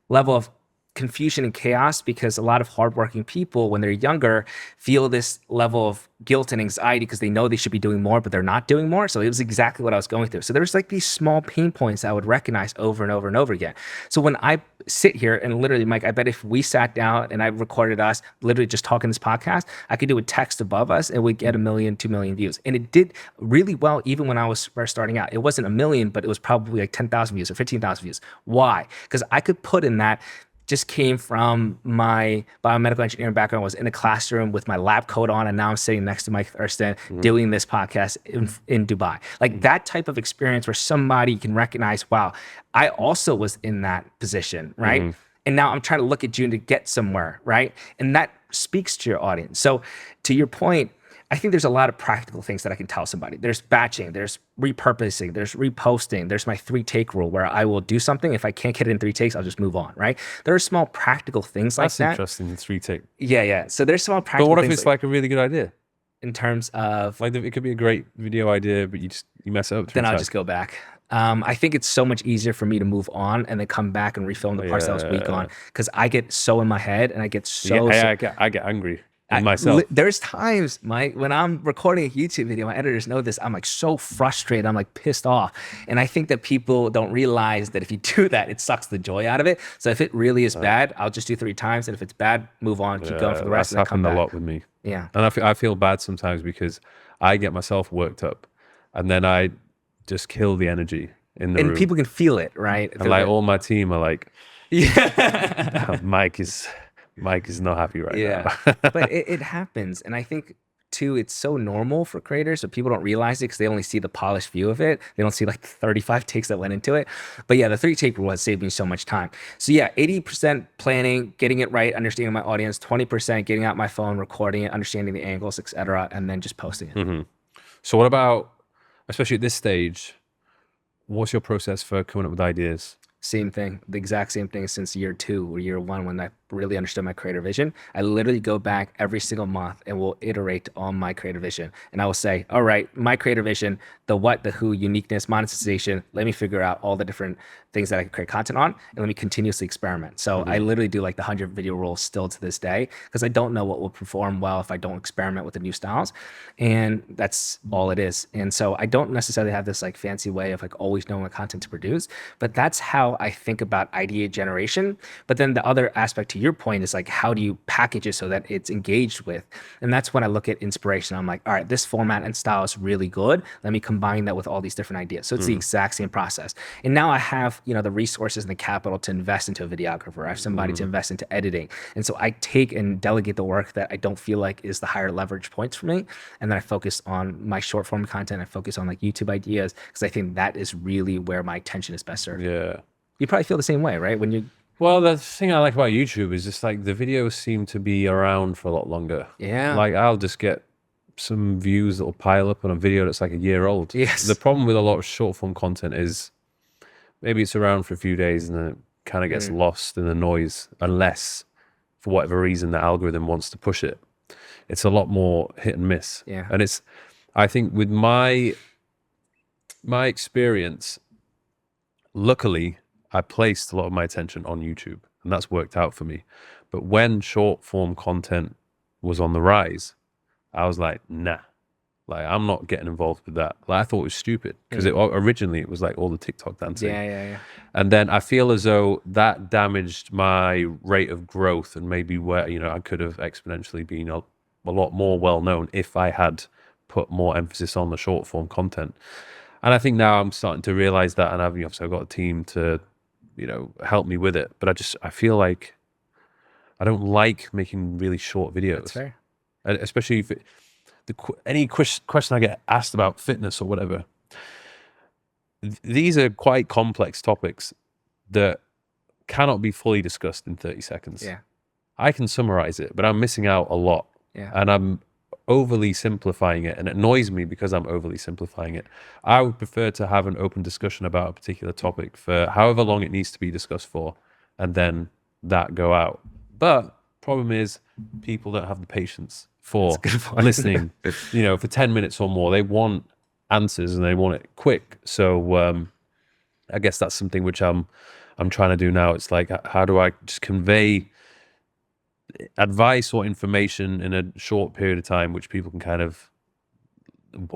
level of confusion and chaos because a lot of hardworking people, when they're younger, feel this level of guilt and anxiety because they know they should be doing more, but they're not doing more. So it was exactly what I was going through. So there's like these small pain points I would recognize over and over and over again. So when I sit here and literally, Mike, I bet if we sat down and I recorded us literally just talking this podcast, I could do a text above us and we'd get 1 million, 2 million views. And it did really well even when I was first starting out. It wasn't 1 million, but it was probably like 10,000 views or 15,000 views. Why? Because I could put in that just came from my biomedical engineering background, was in a classroom with my lab coat on, and now I'm sitting next to Mike Thurston doing this podcast in Dubai. Like that type of experience where somebody can recognize, wow, I also was in that position, right? And now I'm trying to look at you to get somewhere, right? And that speaks to your audience. So to your point, I think there's a lot of practical things that I can tell somebody. There's batching, there's repurposing, there's reposting, there's my 3-take rule where I will do something. If I can't get it in 3 takes, I'll just move on, right? There are small practical things like that. That's interesting, the 3-take. Yeah. So there's small practical things. But what if it's like a really good idea? In terms of? Like it could be a great video idea, but you mess it up 3 times. Then I'll just go back. I think it's so much easier for me to move on and then come back and refilm the parts that I was weak on because I get so in my head and I get so... I get angry. Myself. There's times, Mike, when I'm recording a YouTube video, my editors know this, I'm like so frustrated, I'm like pissed off. And I think that people don't realize that if you do that, it sucks the joy out of it. So if it really is bad, I'll just do 3 times. And if it's bad, move on, keep going for the rest. That's happened a lot with me. Yeah. And I feel bad sometimes because I get myself worked up and then I just kill the energy in the room. And people can feel it, right? And like all my team are like, yeah, Mike is not happy right now. But it happens. And I think too, it's so normal for creators, so people don't realize it because they only see the polished view of it. They don't see like the 35 takes that went into it. But yeah, the 3 take rule has saved me so much time. So yeah, 80% planning, getting it right, understanding my audience, 20% getting out my phone, recording it, understanding the angles, etc., and then just posting it. So what about, especially at this stage, what's your process for coming up with ideas? Same thing, the exact same thing since year 2 or year 1 when I really understood my creator vision. I literally go back every single month and will iterate on my creator vision. And I will say, all right, my creator vision, the what, the who, uniqueness, monetization, let me figure out all the different things that I can create content on and let me continuously experiment. So I literally do like the 100 video rule still to this day because I don't know what will perform well if I don't experiment with the new styles. And that's all it is. And so I don't necessarily have this like fancy way of like always knowing what content to produce, but that's how I think about idea generation. But then the other aspect to your point is like, how do you package it so that it's engaged with? And that's when I look at inspiration. I'm like, all right, this format and style is really good. Let me combine that with all these different ideas. So it's the exact same process. And now I have, you know, the resources and the capital to invest into a videographer. I have somebody to invest into editing. And so I take and delegate the work that I don't feel like is the higher leverage points for me. And then I focus on my short form content. I focus on like YouTube ideas because I think that is really where my attention is best served. Yeah. You probably feel the same way, right? When you Well, the thing I like about YouTube is just like the videos seem to be around for a lot longer. Yeah. Like I'll just get some views that will pile up on a video that's like a year old. Yes. The problem with a lot of short form content is maybe it's around for a few days and then it kind of gets lost in the noise unless for whatever reason the algorithm wants to push it. It's a lot more hit and miss. Yeah. And it's, I think with my experience, luckily, I placed a lot of my attention on YouTube and that's worked out for me. But when short form content was on the rise, I was like, nah, like I'm not getting involved with that. Like I thought it was stupid because originally it was like all the TikTok dancing. Yeah. And then I feel as though that damaged my rate of growth and maybe where, you know, I could have exponentially been a lot more well known if I had put more emphasis on the short form content. And I think now I'm starting to realize that, and I've got a team to, you know, help me with it. But I feel like I don't like making really short videos. That's fair. And especially if any question I get asked about fitness or whatever, these are quite complex topics that cannot be fully discussed in 30 seconds. Yeah. I can summarize it, but I'm missing out a lot. Yeah. And I'm overly simplifying it, and it annoys me because I'm overly simplifying it. I would prefer to have an open discussion about a particular topic for however long it needs to be discussed for, and then that go out. But problem is people don't have the patience for listening, you know, for 10 minutes or more. They want answers and they want it quick. So I guess that's something which I'm trying to do now. It's like, how do I just convey advice or information in a short period of time, which people can kind of,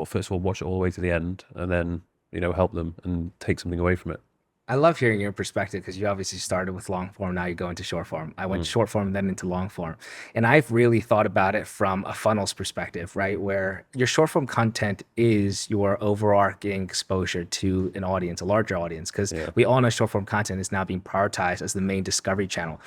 first of all, watch it all the way to the end, and then, you know, help them and take something away from it. I love hearing your perspective because you obviously started with long form. Now you go into short form. I went short form, then into long form. And I've really thought about it from a funnels perspective, right? Where your short form content is your overarching exposure to an audience, a larger audience, because we all know short form content is now being prioritized as the main discovery channel.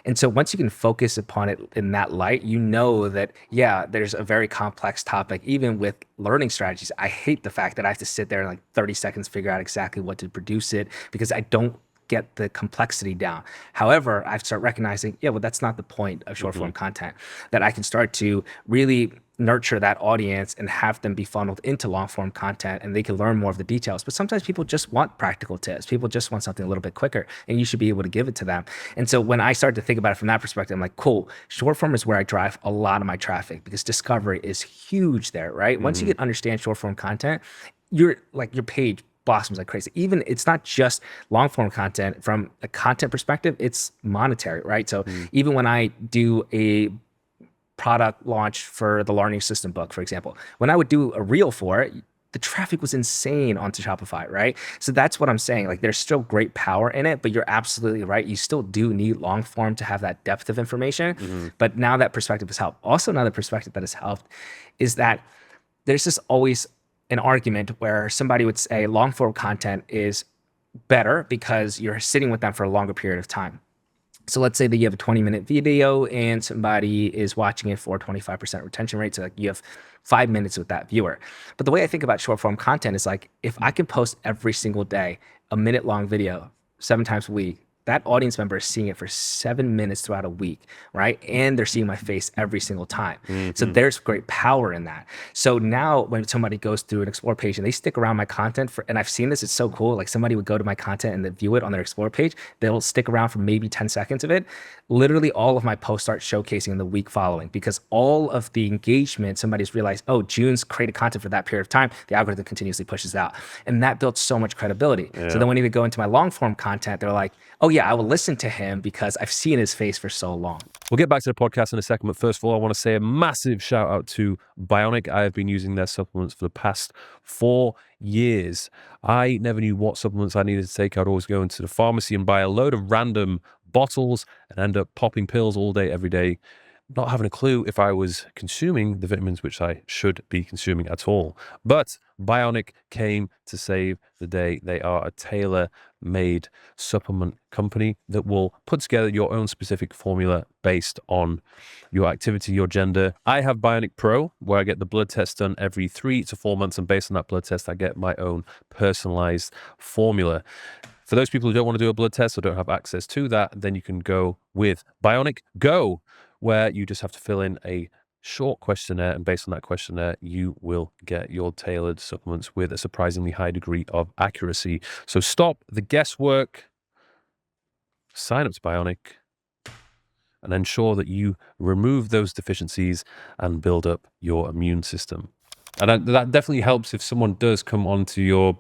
And so once you can focus upon it in that light, you know that, yeah, there's a very complex topic, even with learning strategies. I hate the fact that I have to sit there and like 30 seconds figure out exactly what to produce it because I don't get the complexity down. However, I've started recognizing, yeah, well, that's not the point of short form content, that I can start to really nurture that audience and have them be funneled into long form content and they can learn more of the details. But sometimes people just want practical tips. People just want something a little bit quicker and you should be able to give it to them. And so when I started to think about it from that perspective, I'm like, cool, short form is where I drive a lot of my traffic because discovery is huge there, right? Once you can understand short form content, your page blossoms like crazy. Even it's not just long form content from a content perspective, it's monetary, right? So even when I do a product launch for the learning system book, for example, when I would do a reel for it, the traffic was insane onto Shopify, right? So that's what I'm saying. Like there's still great power in it, but you're absolutely right. You still do need long form to have that depth of information. But now that perspective has helped. Also, another perspective that has helped is that there's just always an argument where somebody would say long form content is better because you're sitting with them for a longer period of time. So let's say that you have a 20-minute video and somebody is watching it for 25% retention rate. So like you have 5 minutes with that viewer. But the way I think about short form content is like, if I can post every single day a minute long video 7 times a week, that audience member is seeing it for 7 minutes throughout a week, right? And they're seeing my face every single time. So there's great power in that. So now when somebody goes through an Explore page and they stick around my content for, and I've seen this, it's so cool. Like somebody would go to my content and they view it on their Explore page. They'll stick around for maybe 10 seconds of it. Literally all of my posts start showcasing in the week following, because all of the engagement, somebody's realized, oh, June's created content for that period of time. The algorithm continuously pushes out. And that built so much credibility. So then when they go into my long form content, they're like, oh yeah, I will listen to him because I've seen his face for so long. We'll get back to the podcast in a second, but first of all, I want to say a massive shout out to Bionic. I have been using their supplements for the past 4 years. I never knew what supplements I needed to take. I'd always go into the pharmacy and buy a load of random bottles and end up popping pills all day, every day, not having a clue if I was consuming the vitamins which I should be consuming at all. But Bionic came to save the day. They are a tailor-made supplement company that will put together your own specific formula based on your activity, your gender. I have Bionic Pro, where I get the blood test done every 3 to 4 months, and based on that blood test, I get my own personalized formula. For those people who don't want to do a blood test or don't have access to that, then you can go with Bionic Go, where you just have to fill in a short questionnaire, and based on that questionnaire, you will get your tailored supplements with a surprisingly high degree of accuracy. So stop the guesswork, sign up to Bionic, and ensure that you remove those deficiencies and build up your immune system. And that definitely helps if someone does come onto your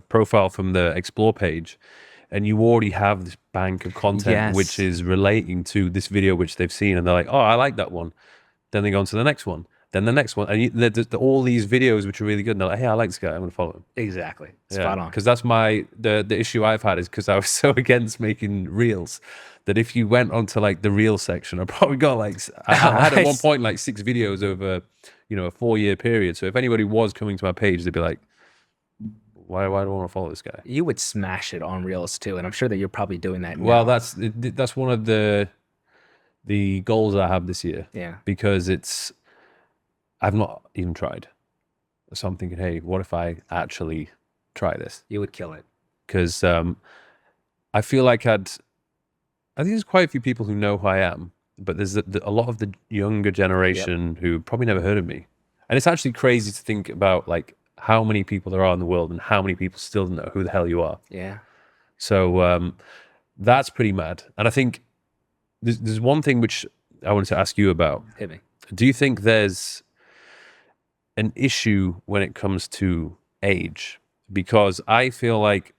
profile from the Explore page, and you already have this bank of content which is relating to this video which they've seen, and they're like, oh, I like that one. Then they go on to the next one, then the next one, and there's all these videos which are really good, and they're like, hey, I like this guy, I'm gonna follow him. Exactly. Spot on. Because that's the issue I've had, is because I was so against making reels that if you went onto like the reel section, I probably got like, I had at one point like 6 videos over, a 4-year period. So if anybody was coming to my page, they'd be like, why do I want to follow this guy? You would smash it on Reels too, and I'm sure that you're probably doing that now. Well, that's one of the goals I have this year. Yeah. Because I've not even tried. So I'm thinking, hey, what if I actually try this? You would kill it. Because I feel like I think there's quite a few people who know who I am, but there's a lot of the younger generation who probably never heard of me. And it's actually crazy to think about, like, how many people there are in the world and how many people still don't know who the hell you are. Yeah. So that's pretty mad. And I think there's one thing which I wanted to ask you about. Hit me. Do you think there's an issue when it comes to age? Because I feel like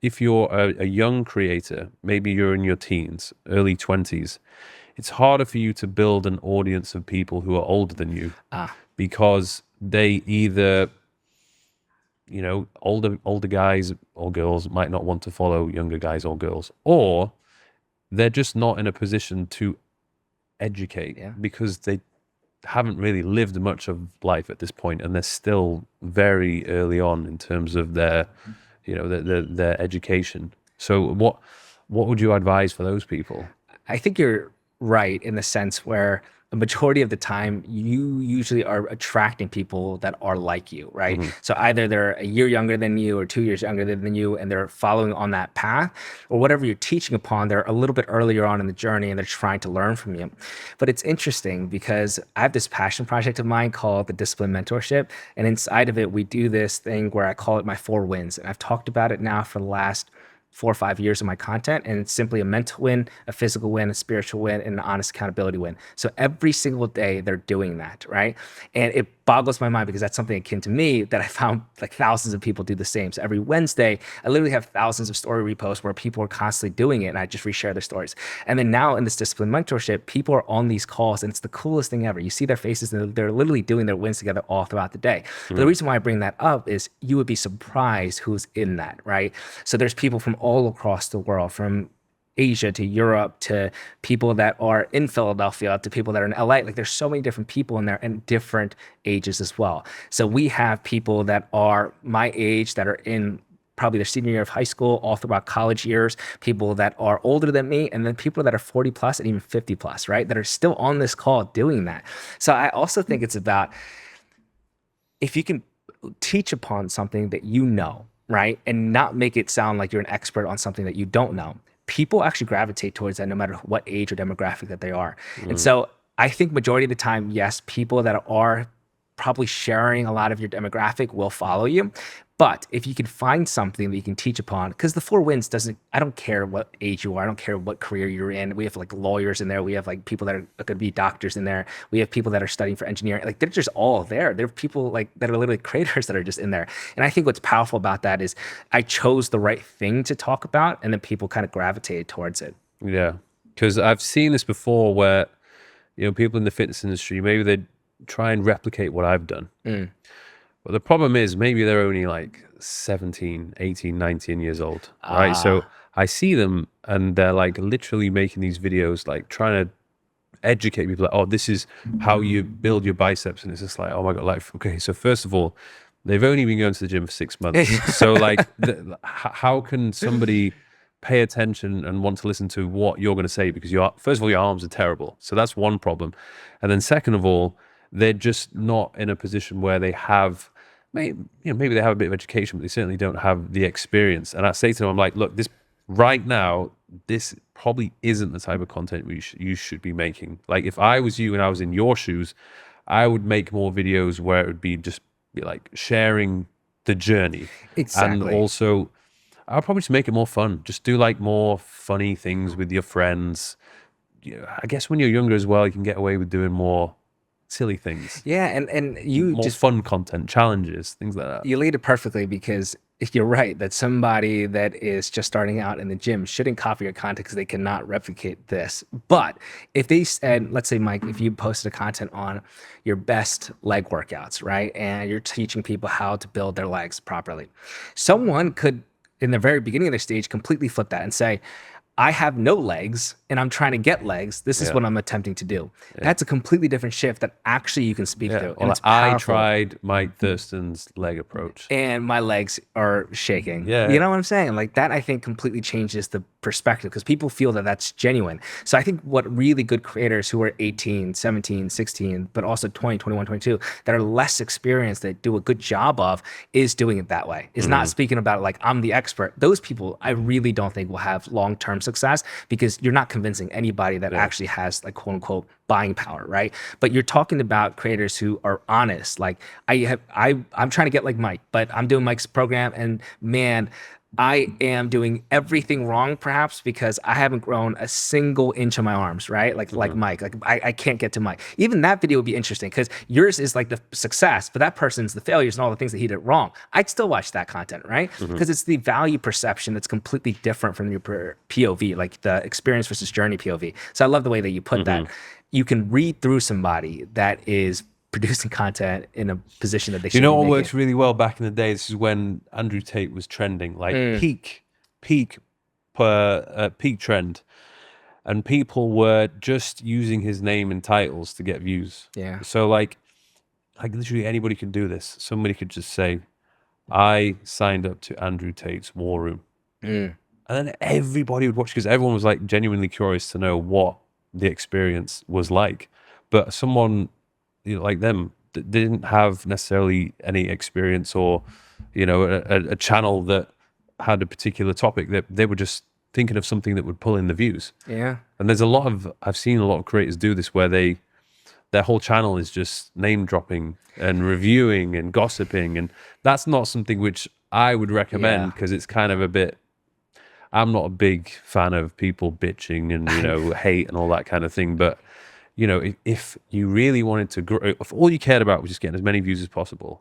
if you're a young creator, maybe you're in your teens, early 20s, it's harder for you to build an audience of people who are older than you, because they either, older guys or girls might not want to follow younger guys or girls, or they're just not in a position to educate because they haven't really lived much of life at this point, and they're still very early on in terms of their, their education. So what would you advise for those people? I think you're right in the sense where the majority of the time you usually are attracting people that are like you, right? Mm-hmm. So either they're a year younger than you or 2 years younger than you, and they're following on that path, or whatever you're teaching upon, they're a little bit earlier on in the journey and they're trying to learn from you. But it's interesting because I have this passion project of mine called the Discipline Mentorship. And inside of it, we do this thing where I call it my 4 wins. And I've talked about it now for the last 4 or 5 years of my content, and it's simply a mental win, a physical win, a spiritual win, and an honest accountability win. So every single day they're doing that, right? And it boggles my mind because that's something akin to me that I found like thousands of people do the same. So every Wednesday, I literally have thousands of story reposts where people are constantly doing it, and I just reshare their stories. And then now in this Discipline Mentorship, people are on these calls, and it's the coolest thing ever. You see their faces, and they're literally doing their wins together all throughout the day. But the reason why I bring that up is you would be surprised who's in that, right? So there's people from all across the world, from Asia to Europe to people that are in Philadelphia to people that are in LA. Like there's so many different people in there and different ages as well. So we have people that are my age that are in probably their senior year of high school, all throughout college years, people that are older than me, and then people that are 40 plus and even 50 plus, right? That are still on this call doing that. So I also think it's about, if you can teach upon something that you know, right? And not make it sound like you're an expert on something that you don't know, people actually gravitate towards that no matter what age or demographic that they are. And so I think majority of the time, yes, people that are probably sharing a lot of your demographic will follow you. But if you can find something that you can teach upon, because the Four Winds doesn't, I don't care what age you are, I don't care what career you're in. We have like lawyers in there. We have like people that are going to be doctors in there. We have people that are studying for engineering. Like they're just all there. There are people like that are literally creators that are just in there. And I think what's powerful about that is I chose the right thing to talk about, and then people kind of gravitated towards it. Yeah, because I've seen this before where, people in the fitness industry, maybe they try and replicate what I've done. But the problem is maybe they're only like 17, 18, 19 years old, right? So I see them and they're like literally making these videos, like trying to educate people like, oh, this is how you build your biceps. And it's just like, oh my God, like, okay. So first of all, they've only been going to the gym for 6 months. So like, how can somebody pay attention and want to listen to what you're going to say? Because first of all, your arms are terrible. So that's one problem. And then second of all, they're just not in a position where they have, maybe they have a bit of education, but they certainly don't have the experience. And I say to them, I'm like, look, this right now, this probably isn't the type of content you should be making. Like if I was you and I was in your shoes, I would make more videos where it would be like sharing the journey. Exactly. And also, I'll probably just make it more fun. Just do like more funny things with your friends. I guess when you're younger as well, you can get away with doing more silly things. Yeah, and you more just fun content, challenges, things like that. You laid it perfectly, because if you're right that somebody that is just starting out in the gym shouldn't copy your content because they cannot replicate this. But if they said, let's say, Mike, if you posted a content on your best leg workouts, right, and you're teaching people how to build their legs properly, someone could, in the very beginning of their stage, completely flip that and say, I have no legs and I'm trying to get legs. This is what I'm attempting to do. That's a completely different shift that actually you can speak to. And it's I powerful. tried Mike Thurston's leg approach. And my legs are shaking. Yeah. You know what I'm saying? Like that, I think completely changes the perspective, because people feel that that's genuine. So I think what really good creators who are 18, 17, 16, but also 20, 21, 22, that are less experienced, that do a good job of, is doing it that way. Is not speaking about it like I'm the expert. Those people, I really don't think will have long-term success, because you're not convincing anybody that actually has like quote unquote buying power, right? But you're talking about creators who are honest. Like I'm trying to get like Mike, but I'm doing Mike's program, and man, I am doing everything wrong, perhaps because I haven't grown a single inch of my arms, right? Like Mike, like I can't get to Mike. Even that video would be interesting, because yours is like the success, but that person's the failures and all the things that he did wrong. I'd still watch that content, right? Because it's the value perception that's completely different from your POV, like the experience versus journey POV. So I love the way that you put that. You can read through somebody that is producing content in a position that they should You know be what making. works really well back in the day? This is when Andrew Tate was trending, like peak trend. And people were just using his name and titles to get views. Yeah. So like literally anybody can do this. Somebody could just say, I signed up to Andrew Tate's War Room. And then everybody would watch, because everyone was like genuinely curious to know what the experience was like. But someone like them didn't have necessarily any experience, or a channel that had a particular topic, that they were just thinking of something that would pull in the views. Yeah. And I've seen a lot of creators do this, where their whole channel is just name dropping and reviewing and gossiping, and that's not something which I would recommend, because it's kind of a bit, I'm not a big fan of people bitching and hate and all that kind of thing. But if you really wanted to grow, if all you cared about was just getting as many views as possible,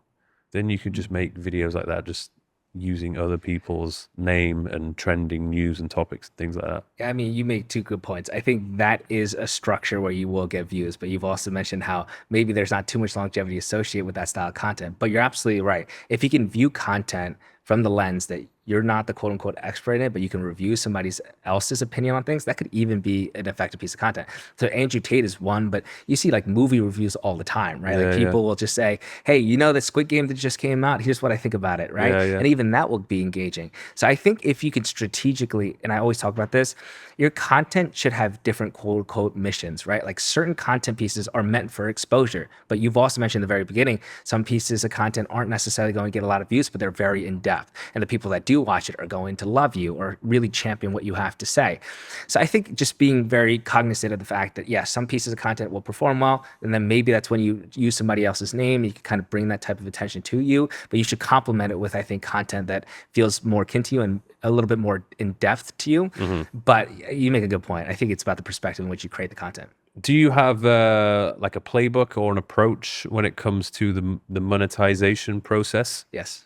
then you could just make videos like that, just using other people's name and trending news and topics, things like that. I mean, you make two good points. I think that is a structure where you will get views, but you've also mentioned how maybe there's not too much longevity associated with that style of content. But you're absolutely right. If you can view content from the lens that you're not the quote unquote expert in it, but you can review somebody else's opinion on things, that could even be an effective piece of content. So Andrew Tate is one, but you see like movie reviews all the time, right? Like people will just say, hey, you know, the Squid Game that just came out, here's what I think about it, right? And even that will be engaging. So I think if you can strategically, and I always talk about this, your content should have different quote unquote missions, right? Like certain content pieces are meant for exposure, but you've also mentioned in the very beginning, some pieces of content aren't necessarily going to get a lot of views, but they're very in depth. And the people that do watch it are going to love you or really champion what you have to say. So I think just being very cognizant of the fact that, yes, some pieces of content will perform well, and then maybe that's when you use somebody else's name, you can kind of bring that type of attention to you, but you should complement it with, I think, content that feels more akin to you and a little bit more in depth to you. But you make a good point. I think it's about the perspective in which you create the content. Do you have like a playbook or an approach when it comes to the monetization process? Yes,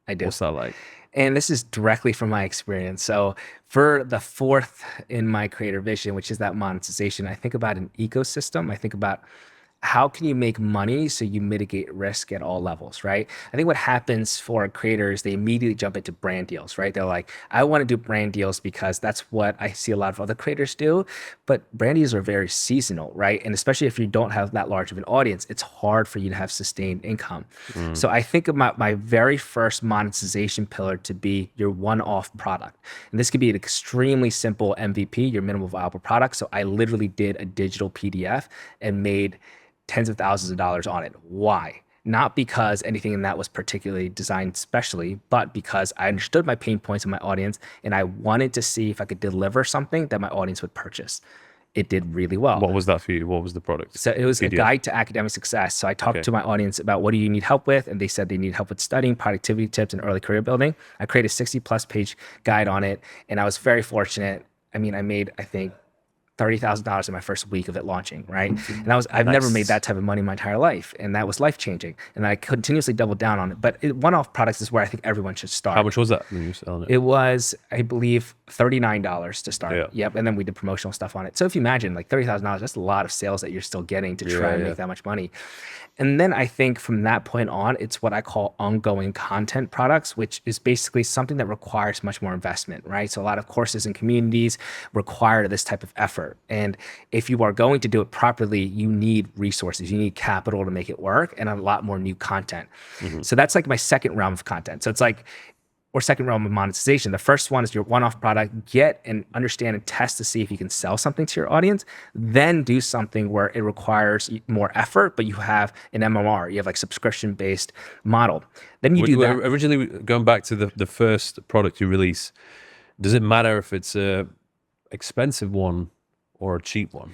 I do. What's that like? And this is directly from my experience. So for the fourth in my creator vision, which is that monetization, I think about an ecosystem. I think about how can you make money so you mitigate risk at all levels, right? I think what happens for creators, they immediately jump into brand deals, right? They're like, I want to do brand deals because that's what I see a lot of other creators do. But brand deals are very seasonal, right? And especially if you don't have that large of an audience, it's hard for you to have sustained income. So I think about my very first monetization pillar to be your one-off product. And this could be an extremely simple MVP, your minimum viable product. So I literally did a digital PDF and made tens of thousands of dollars on it. Why? Not because anything in that was particularly designed specially, but because I understood my pain points in my audience and I wanted to see if I could deliver something that my audience would purchase. It did really well. What was that for you? What was the product? So it was a guide to academic success. So I talked to my audience about what do you need help with? And they said they need help with studying, productivity tips, and early career building. I created a 60+ page guide on it. And I was very fortunate. I mean, I made, I think, $30,000 in my first week of it launching, right? And I've never made that type of money in my entire life. And that was life-changing. And I continuously doubled down on it. But one-off products is where I think everyone should start. How much was that when you were selling it? It was, I believe, $39 to start. Yeah. Yep. And then we did promotional stuff on it. So if you imagine like $30,000, that's a lot of sales that you're still getting to try and make that much money. And then I think from that point on, it's what I call ongoing content products, which is basically something that requires much more investment, right? So a lot of courses and communities require this type of effort. And if you are going to do it properly, you need resources, you need capital to make it work and a lot more new content. So that's like my second realm of content. So it's like, or second realm of monetization. The first one is your one-off product, get and understand and test to see if you can sell something to your audience, then do something where it requires more effort, but you have an MMR, you have like subscription-based model. Then you do that. Originally, going back to the first product you release, does it matter if it's a expensive one or a cheap one?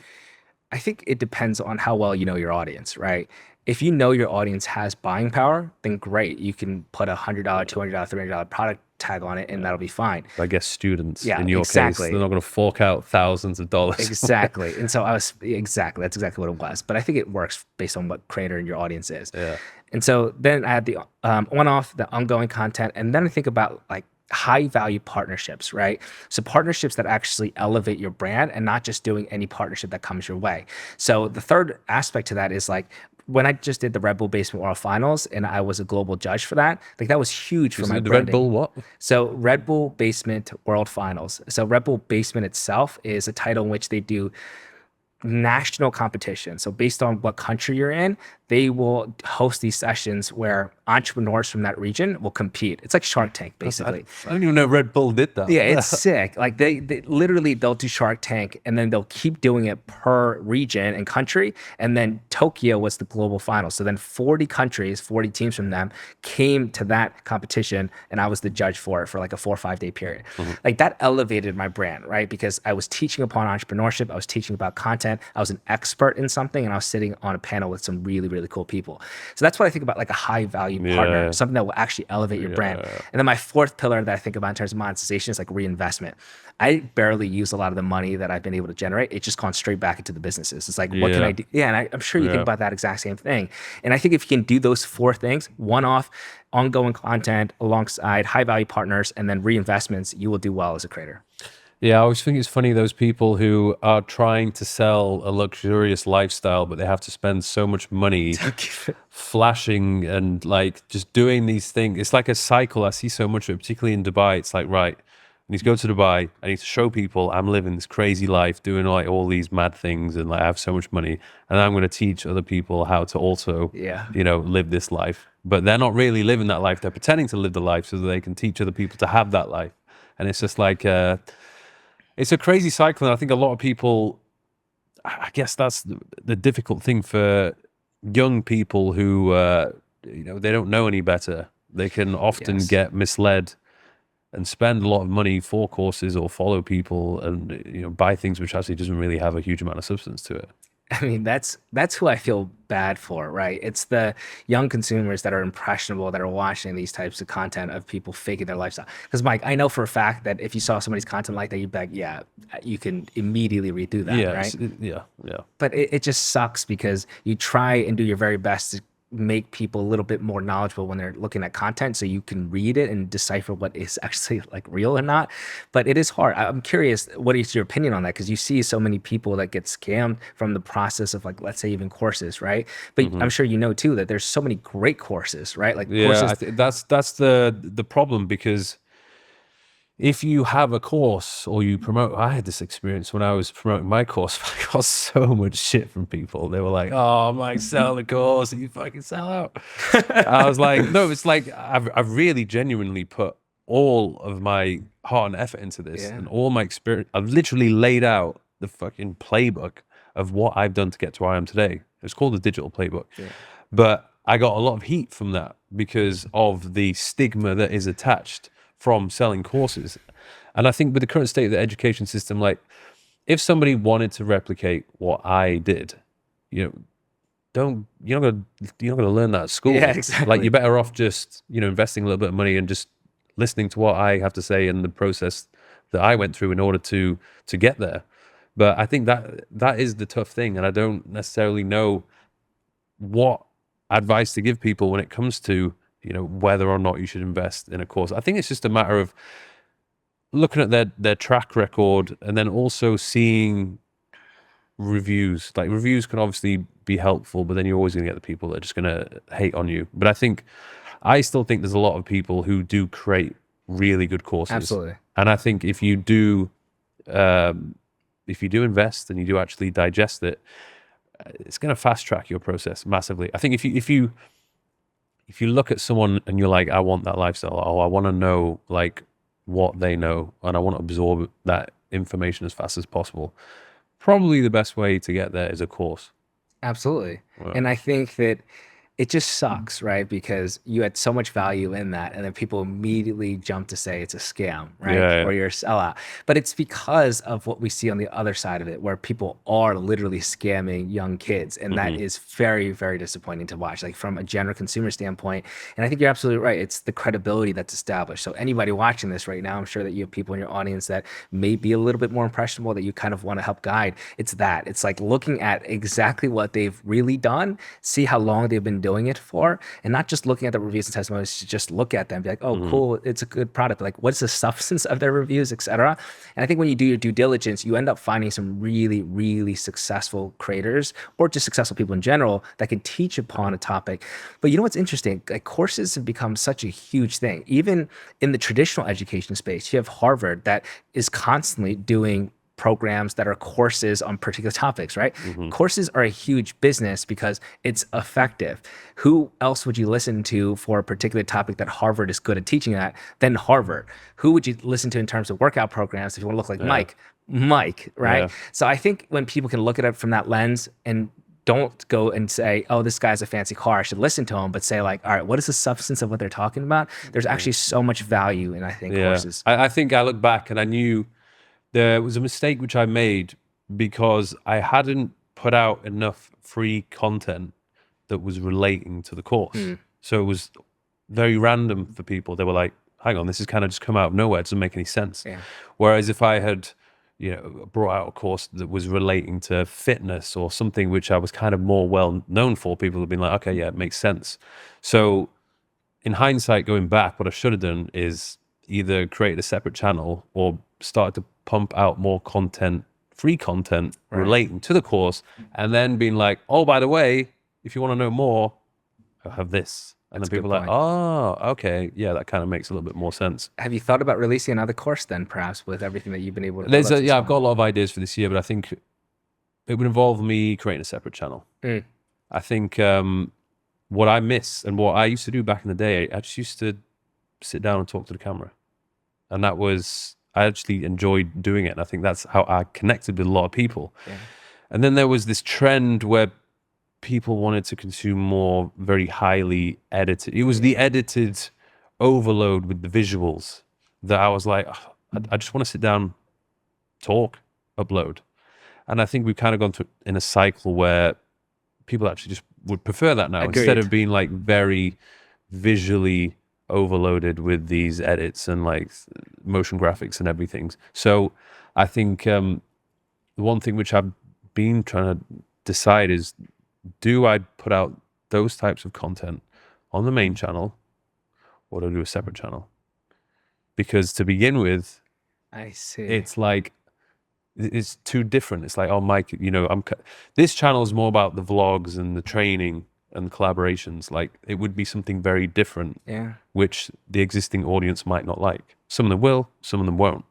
I think it depends on how well you know your audience, right? If you know your audience has buying power, then great. You can put a $100, $200, $300 product tag on it and that'll be fine. I guess students, yeah, in your case, they're not going to fork out thousands of dollars. Exactly. And so that's exactly what it was. But I think it works based on what creator and your audience is. Yeah. And so then I had the one-off, the ongoing content. And then I think about like high value partnerships, right? So partnerships that actually elevate your brand and not just doing any partnership that comes your way. So the third aspect to that is like, when I just did the Red Bull Basement World Finals and I was a global judge for that, like that was huge for my branding. Red Bull what? So Red Bull Basement World Finals. So Red Bull Basement itself is a title in which they do national competition. So based on what country you're in, they will host these sessions where entrepreneurs from that region will compete. It's like Shark Tank, basically. I didn't even know Red Bull did that. Yeah, it's sick. Like they literally, they'll do Shark Tank and then they'll keep doing it per region and country. And then Tokyo was the global final. So then 40 countries, 40 teams from them came to that competition and I was the judge for it for like a 4 or 5 day period. Like that elevated my brand, right? Because I was teaching upon entrepreneurship. I was teaching about content. I was an expert in something and I was sitting on a panel with some really cool people. So that's what I think about like a high value partner, something that will actually elevate your brand. And then my fourth pillar that I think about in terms of monetization is like reinvestment. I barely use a lot of the money that I've been able to generate. It's just gone straight back into the businesses. It's like, what can I do? Yeah, and I'm sure you think about that exact same thing. And I think if you can do those four things, one-off, ongoing content alongside high value partners, and then reinvestments, you will do well as a creator. Yeah, I always think it's funny those people who are trying to sell a luxurious lifestyle, but they have to spend so much money flashing and like just doing these things. It's like a cycle. I see so much of it, particularly in Dubai. It's like, right, I need to go to Dubai. I need to show people I'm living this crazy life, doing like all these mad things, and like I have so much money, and I'm going to teach other people how to also, Yeah. live this life. But they're not really living that life. They're pretending to live the life so that they can teach other people to have that life. And it's just like, it's a crazy cycle. And I think a lot of people, I guess that's the difficult thing for young people who, they don't know any better. They can often Yes. get misled and spend a lot of money for courses or follow people and, buy things which actually doesn't really have a huge amount of substance to it. I mean, that's who I feel bad for, right? It's the young consumers that are impressionable that are watching these types of content of people faking their lifestyle. Because Mike, I know for a fact that if you saw somebody's content like that, you'd be like, yeah, you can immediately read through that, Yeah, right? yeah, yeah. But it just sucks because you try and do your very best to make people a little bit more knowledgeable when they're looking at content so you can read it and decipher what is actually like real or not. But it is hard. I'm curious, what is your opinion on that? Because you see so many people that get scammed from the process of, like, let's say even courses, right? But I'm sure you know too that there's so many great courses, right? Like Yeah, courses. that's the problem, because if you have a course or you promote, I had this experience when I was promoting my course. I got so much shit from people. They were like, "Oh, Mike, sell the course, and you fucking sell out." I was like, "No, it's like I've really genuinely put all of my heart and effort into this, Yeah. and all my experience. I've literally laid out the fucking playbook of what I've done to get to where I am today. It's called the digital playbook." But I got a lot of heat from that because of the stigma that is attached from selling courses. And I think with the current state of the education system, like if somebody wanted to replicate what I did, you know, you're not gonna learn that at school. Yeah, Like exactly. you're better off just, investing a little bit of money and just listening to what I have to say and the process that I went through in order to get there. But I think that is the tough thing. And I don't necessarily know what advice to give people when it comes to, whether or not you should invest in a course. I think it's just a matter of looking at their track record and then also seeing reviews. Like reviews can obviously be helpful, but then you're always going to get the people that are just going to hate on you. But I still think there's a lot of people who do create really good courses. Absolutely. And I think if you do invest and you do actually digest it, it's going to fast track your process massively. I think if you look at someone and you're like, I want that lifestyle, or I want to know like what they know, and I want to absorb that information as fast as possible, probably the best way to get there is a course. Absolutely. Wow. And I think that it just sucks, right? Because you had so much value in that, and then people immediately jump to say it's a scam, right? Yeah, Or you're a sellout. But it's because of what we see on the other side of it, where people are literally scamming young kids. And that is very, very disappointing to watch, like from a general consumer standpoint. And I think you're absolutely right. It's the credibility that's established. So anybody watching this right now, I'm sure that you have people in your audience that may be a little bit more impressionable that you kind of want to help guide. It's that. It's like looking at exactly what they've really done, see how long they've been doing it for, and not just looking at the reviews and testimonials, to just look at them and be like, oh, cool, it's a good product. But like, what's the substance of their reviews, etc. And I think when you do your due diligence, you end up finding some really, really successful creators or just successful people in general that can teach upon a topic. But you know what's interesting? Like courses have become such a huge thing. Even in the traditional education space, you have Harvard that is constantly doing programs that are courses on particular topics, right? Courses are a huge business because it's effective. Who else would you listen to for a particular topic that Harvard is good at teaching at than Harvard? Who would you listen to in terms of workout programs if you want to look like Mike, right? Yeah. So I think when people can look at it from that lens and don't go and say, oh, this guy's a fancy car, I should listen to him, but say like, all right, what is the substance of what they're talking about? There's actually so much value in, I think, courses. I think I look back and I knew there was a mistake which I made because I hadn't put out enough free content that was relating to the course. So it was very random for people. They were like, hang on, this has kind of just come out of nowhere. It doesn't make any sense. Yeah. Whereas if I had, brought out a course that was relating to fitness or something which I was kind of more well known for, people have been like, okay, yeah, it makes sense. So in hindsight, going back, what I should have done is either created a separate channel or started to pump out more content, free content relating to the course, and then being like, oh, by the way, if you want to know more, I have this. And That's a then good people are like, point. oh, okay, yeah, that kind of makes a little bit more sense. Have you thought about releasing another course then, perhaps, with everything that you've been able to build There's up a, so yeah, I've far? got a lot of ideas for this year, but I think it would involve me creating a separate channel. Mm. I think what I miss and what I used to do back in the day, I just used to sit down and talk to the camera. And that was, I actually enjoyed doing it. And I think that's how I connected with a lot of people. Yeah. And then there was this trend where people wanted to consume more very highly edited. It was the edited overload with the visuals that I was like, "Ugh, I just want to sit down, talk, upload." And I think we've kind of gone through in a cycle where people actually just would prefer that now instead Agreed. of being like very visually overloaded with these edits and like motion graphics and everything. So I think the one thing which I've been trying to decide is, do I put out those types of content on the main channel, or do I do a separate channel? Because to begin with, I see. it's like, it's too different. It's like, oh, Mike, you know, this channel is more about the vlogs and the training and the collaborations. Like, it would be something very different, Yeah. which the existing audience might not like. Some of them will, some of them won't.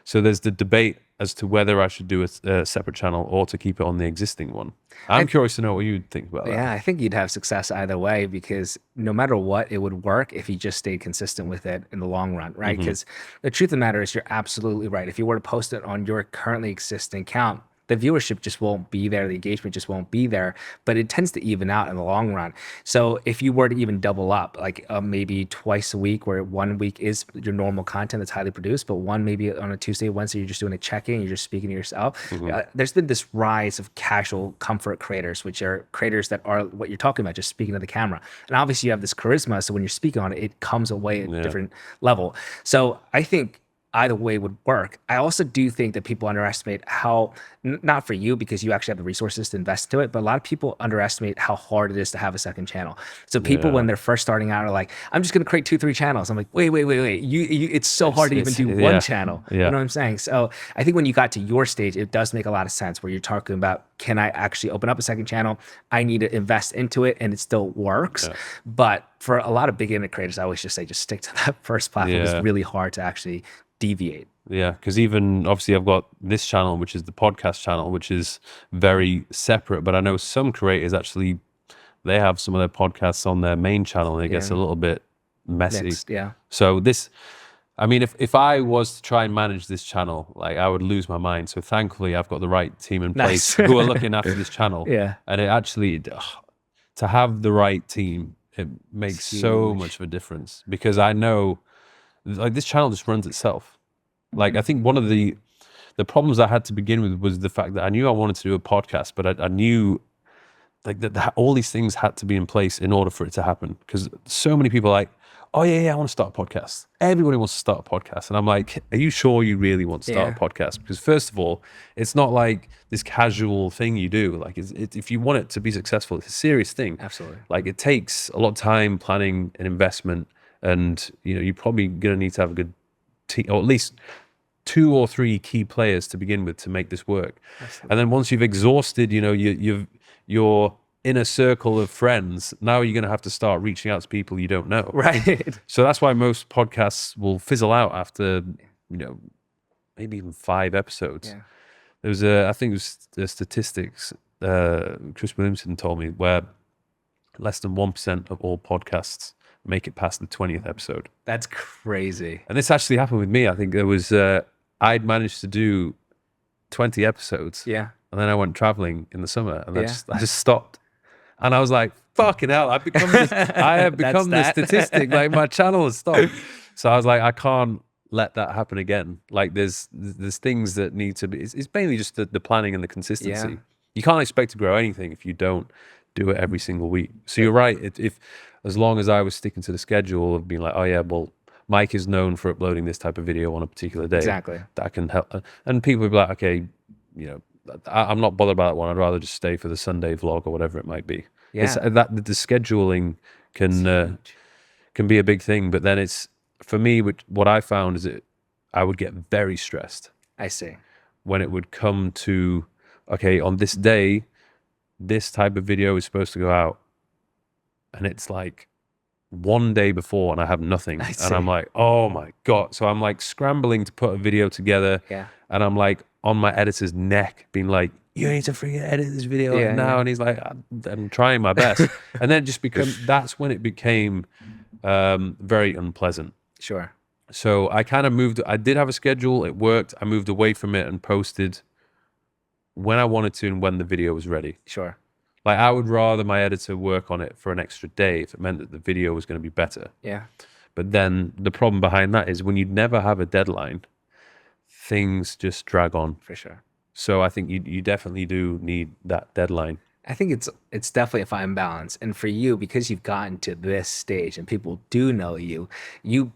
So there's the debate as to whether I should do a separate channel or to keep it on the existing one. I'm curious to know what you think about that. Yeah, I think you'd have success either way, because no matter what, it would work if you just stayed consistent with it in the long run, right? Because the truth of the matter is, you're absolutely right. If you were to post it on your currently existing account, the viewership just won't be there. The engagement just won't be there, but it tends to even out in the long run. So if you were to even double up, like maybe twice a week, where 1 week is your normal content that's highly produced, but one maybe on a Tuesday, Wednesday, you're just doing a check-in, you're just speaking to yourself. There's been this rise of casual comfort creators, which are creators that are what you're talking about, just speaking to the camera. And obviously you have this charisma, so when you're speaking on it, it comes away at a different level. So I think either way would work. I also do think that people underestimate how, not for you because you actually have the resources to invest into it, but a lot of people underestimate how hard it is to have a second channel. So people, when they're first starting out, are like, I'm just going to create 2-3 channels. I'm like, wait. It's so hard to even do one channel. You know what I'm saying? So I think when you got to your stage, it does make a lot of sense, where you're talking about, can I actually open up a second channel? I need to invest into it and it still works. But for a lot of beginner creators, I always just say, just stick to that first platform. It's really hard to actually deviate. Yeah, because even obviously I've got this channel, which is the podcast channel, which is very separate. But I know some creators actually, they have some of their podcasts on their main channel, and it gets a little bit messy. Mixed, yeah. So this, I mean, if I was to try and manage this channel, like, I would lose my mind. So thankfully, I've got the right team in place who are looking after this channel. Yeah. And it actually, to have the right team, it makes so much of a difference, because I know, like, this channel just runs itself. Like, I think one of the problems I had to begin with was the fact that I knew I wanted to do a podcast, but I knew like that all these things had to be in place in order for it to happen. Because so many people are like, oh yeah, I want to start a podcast. Everybody wants to start a podcast. And I'm like, are you sure you really want to start a podcast? Because first of all, it's not like this casual thing you do. Like, if you want it to be successful, it's a serious thing. Absolutely. Like, it takes a lot of time, planning, and investment. And, you know, you're probably going to need to have a good team, or at least 2 or 3 key players to begin with to make this work. Absolutely. And then once you've exhausted, you know, your inner circle of friends, now you're going to have to start reaching out to people you don't know. Right. So that's why most podcasts will fizzle out after, you know, maybe even 5 episodes. Yeah. There was I think it was the statistics, Chris Williamson told me, where less than 1% of all podcasts make it past the 20th episode. That's crazy. And this actually happened with me. I think there was, I'd managed to do 20 episodes. Yeah. And then I went traveling in the summer, and I just stopped. And I was like, fucking hell, I have become the statistic. Like, my channel has stopped. So I was like, I can't let that happen again. Like, there's things that need to be, it's mainly just the planning and the consistency. Yeah. You can't expect to grow anything if you don't do it every single week. So you're right. If as long as I was sticking to the schedule of being like, oh yeah, well, Mike is known for uploading this type of video on a particular day. Exactly. That can help. And people will be like, okay, you know, I'm not bothered about that one. I'd rather just stay for the Sunday vlog or whatever it might be. Yeah. It's, that the scheduling can be a big thing. But then it's, for me, what I found is I would get very stressed. I see. when it would come to, okay, on this day, this type of video is supposed to go out. And it's like one day before and I have nothing. I And I'm see. like, oh my God. So I'm like scrambling to put a video together. Yeah. And I'm like on my editor's neck being like, you need to freaking edit this video Yeah, now. yeah. And he's like, I'm trying my best. And then it just that's when it became very unpleasant. Sure. So I kind of moved, I did have a schedule, it worked. I moved away from it and posted when I wanted to and when the video was ready. Sure. Like I would rather my editor work on it for an extra day if it meant that the video was going to be better. Yeah. But then the problem behind that is when you never have a deadline, things just drag on. For sure. So I think you definitely do need that deadline. I think it's definitely a fine balance. And for you, because you've gotten to this stage and people do know you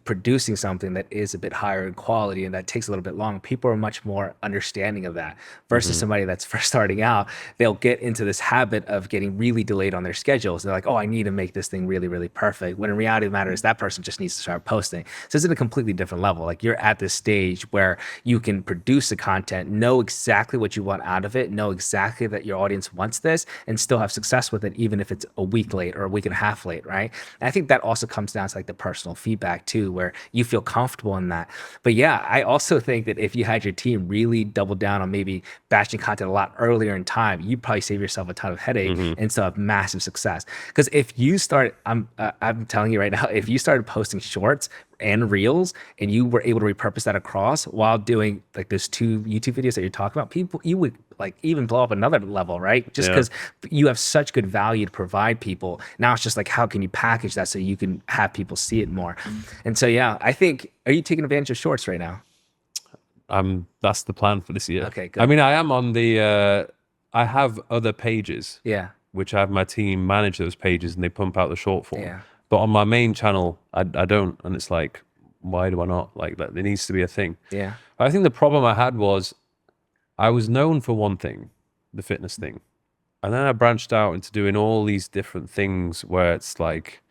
producing something that is a bit higher in quality and that takes a little bit long, people are much more understanding of that versus somebody that's first starting out. They'll get into this habit of getting really delayed on their schedules. They're like, oh, I need to make this thing really, really perfect. When in reality, the matter is that person just needs to start posting. So it's at a completely different level. Like you're at this stage where you can produce the content, know exactly what you want out of it, know exactly that your audience wants this, and still have success with it, even if it's a week late or a week and a half late, right? And I think that also comes down to like the personal feedback too, where you feel comfortable in that. But yeah, I also think that if you had your team really double down on maybe batching content a lot earlier in time, you'd probably save yourself a ton of headache and still have massive success. Because if you start, I'm telling you right now, if you started posting shorts and reels and you were able to repurpose that across while doing like those 2 YouTube videos that you're talking about, people, you would like even blow up another level, right? Just because you have such good value to provide people. Now it's just like, how can you package that so you can have people see it more? And so, yeah, I think, are you taking advantage of shorts right now? That's the plan for this year. Okay, good. I mean, I am on the, I have other pages, Yeah. which I have my team manage those pages and they pump out the short form. Yeah. But on my main channel, I don't. And it's like, why do I not? Like that, there needs to be a thing. Yeah. I think the problem I had was I was known for one thing, the fitness thing. And then I branched out into doing all these different things where it's like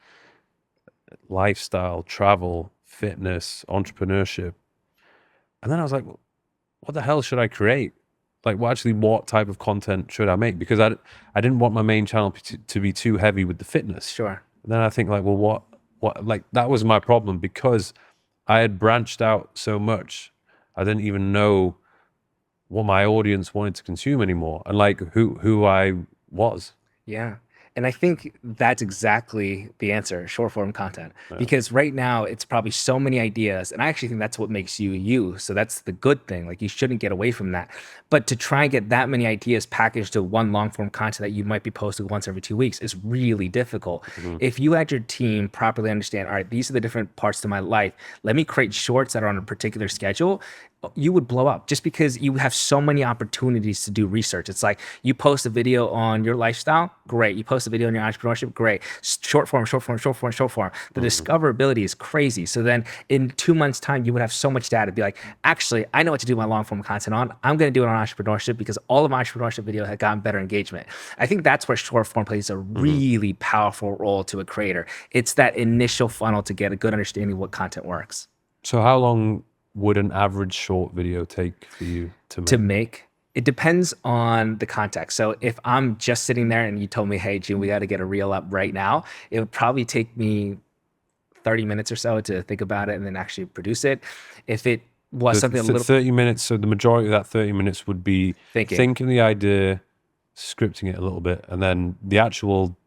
lifestyle, travel, fitness, entrepreneurship. And then I was like, what the hell should I create? Like, what type of content should I make? Because I didn't want my main channel to be too heavy with the fitness. Sure. And then I think like, well, what, like that was my problem because I had branched out so much. I didn't even know what my audience wanted to consume anymore and like who I was. Yeah. And I think that's exactly the answer, short form content. Because right now it's probably so many ideas. And I actually think that's what makes you you. So that's the good thing. Like you shouldn't get away from that. But to try and get that many ideas packaged to one long form content that you might be posting once every 2 weeks is really difficult. If you had your team properly understand, all right, these are the different parts to my life. Let me create shorts that are on a particular schedule. You would blow up just because you have so many opportunities to do research. It's like you post a video on your lifestyle, great. You post a video on your entrepreneurship, great. Short form, short form, short form, short form. The discoverability is crazy. So then in 2 months' time, you would have so much data to be like, actually, I know what to do my long form content on. I'm going to do it on entrepreneurship because all of my entrepreneurship video had gotten better engagement. I think that's where short form plays a really powerful role to a creator. It's that initial funnel to get a good understanding of what content works. So how long would an average short video take for you to make? It depends on the context. So if I'm just sitting there and you told me, hey, June, we got to get a reel up right now, it would probably take me 30 minutes or so to think about it and then actually produce it. If it was something a little 30 minutes, so the majority of that 30 minutes would be thinking the idea, scripting it a little bit, and then the actual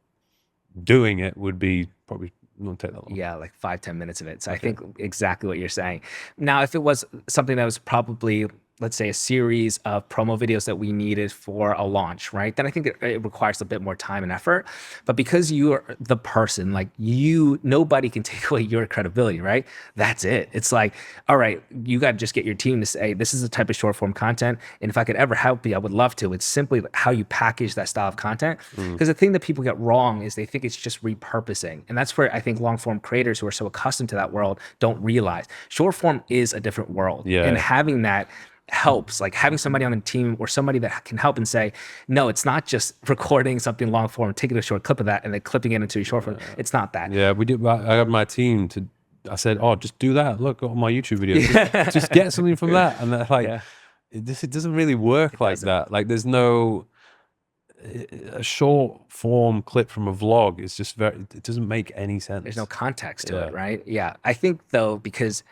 doing it would be probably won't take that long. Yeah, like 5-10 minutes of it. So I think exactly what you're saying. Now, if it was something that was probably, let's say, a series of promo videos that we needed for a launch, right? Then I think it requires a bit more time and effort. But because you are the person, like nobody can take away your credibility, right? That's it. It's like, all right, you got to just get your team to say, this is the type of short form content. And if I could ever help you, I would love to. It's simply how you package that style of content. Because the thing that people get wrong is they think it's just repurposing. And that's where I think long form creators who are so accustomed to that world don't realize. Short form is a different world. Yeah. And having that helps, like having somebody on the team or somebody that can help and say, no, it's not just recording something long form, taking a short clip of that and then clipping it into a short form. It's not that. Yeah, we did. I had my team I said, oh, just do that. Look on my YouTube video. Just get something from that. And they're like, it doesn't really work like doesn't. that. Like there's no a short form clip from a vlog. It's just very, it doesn't make any There's no sense. context to it, Yeah. right? Yeah. I think though, because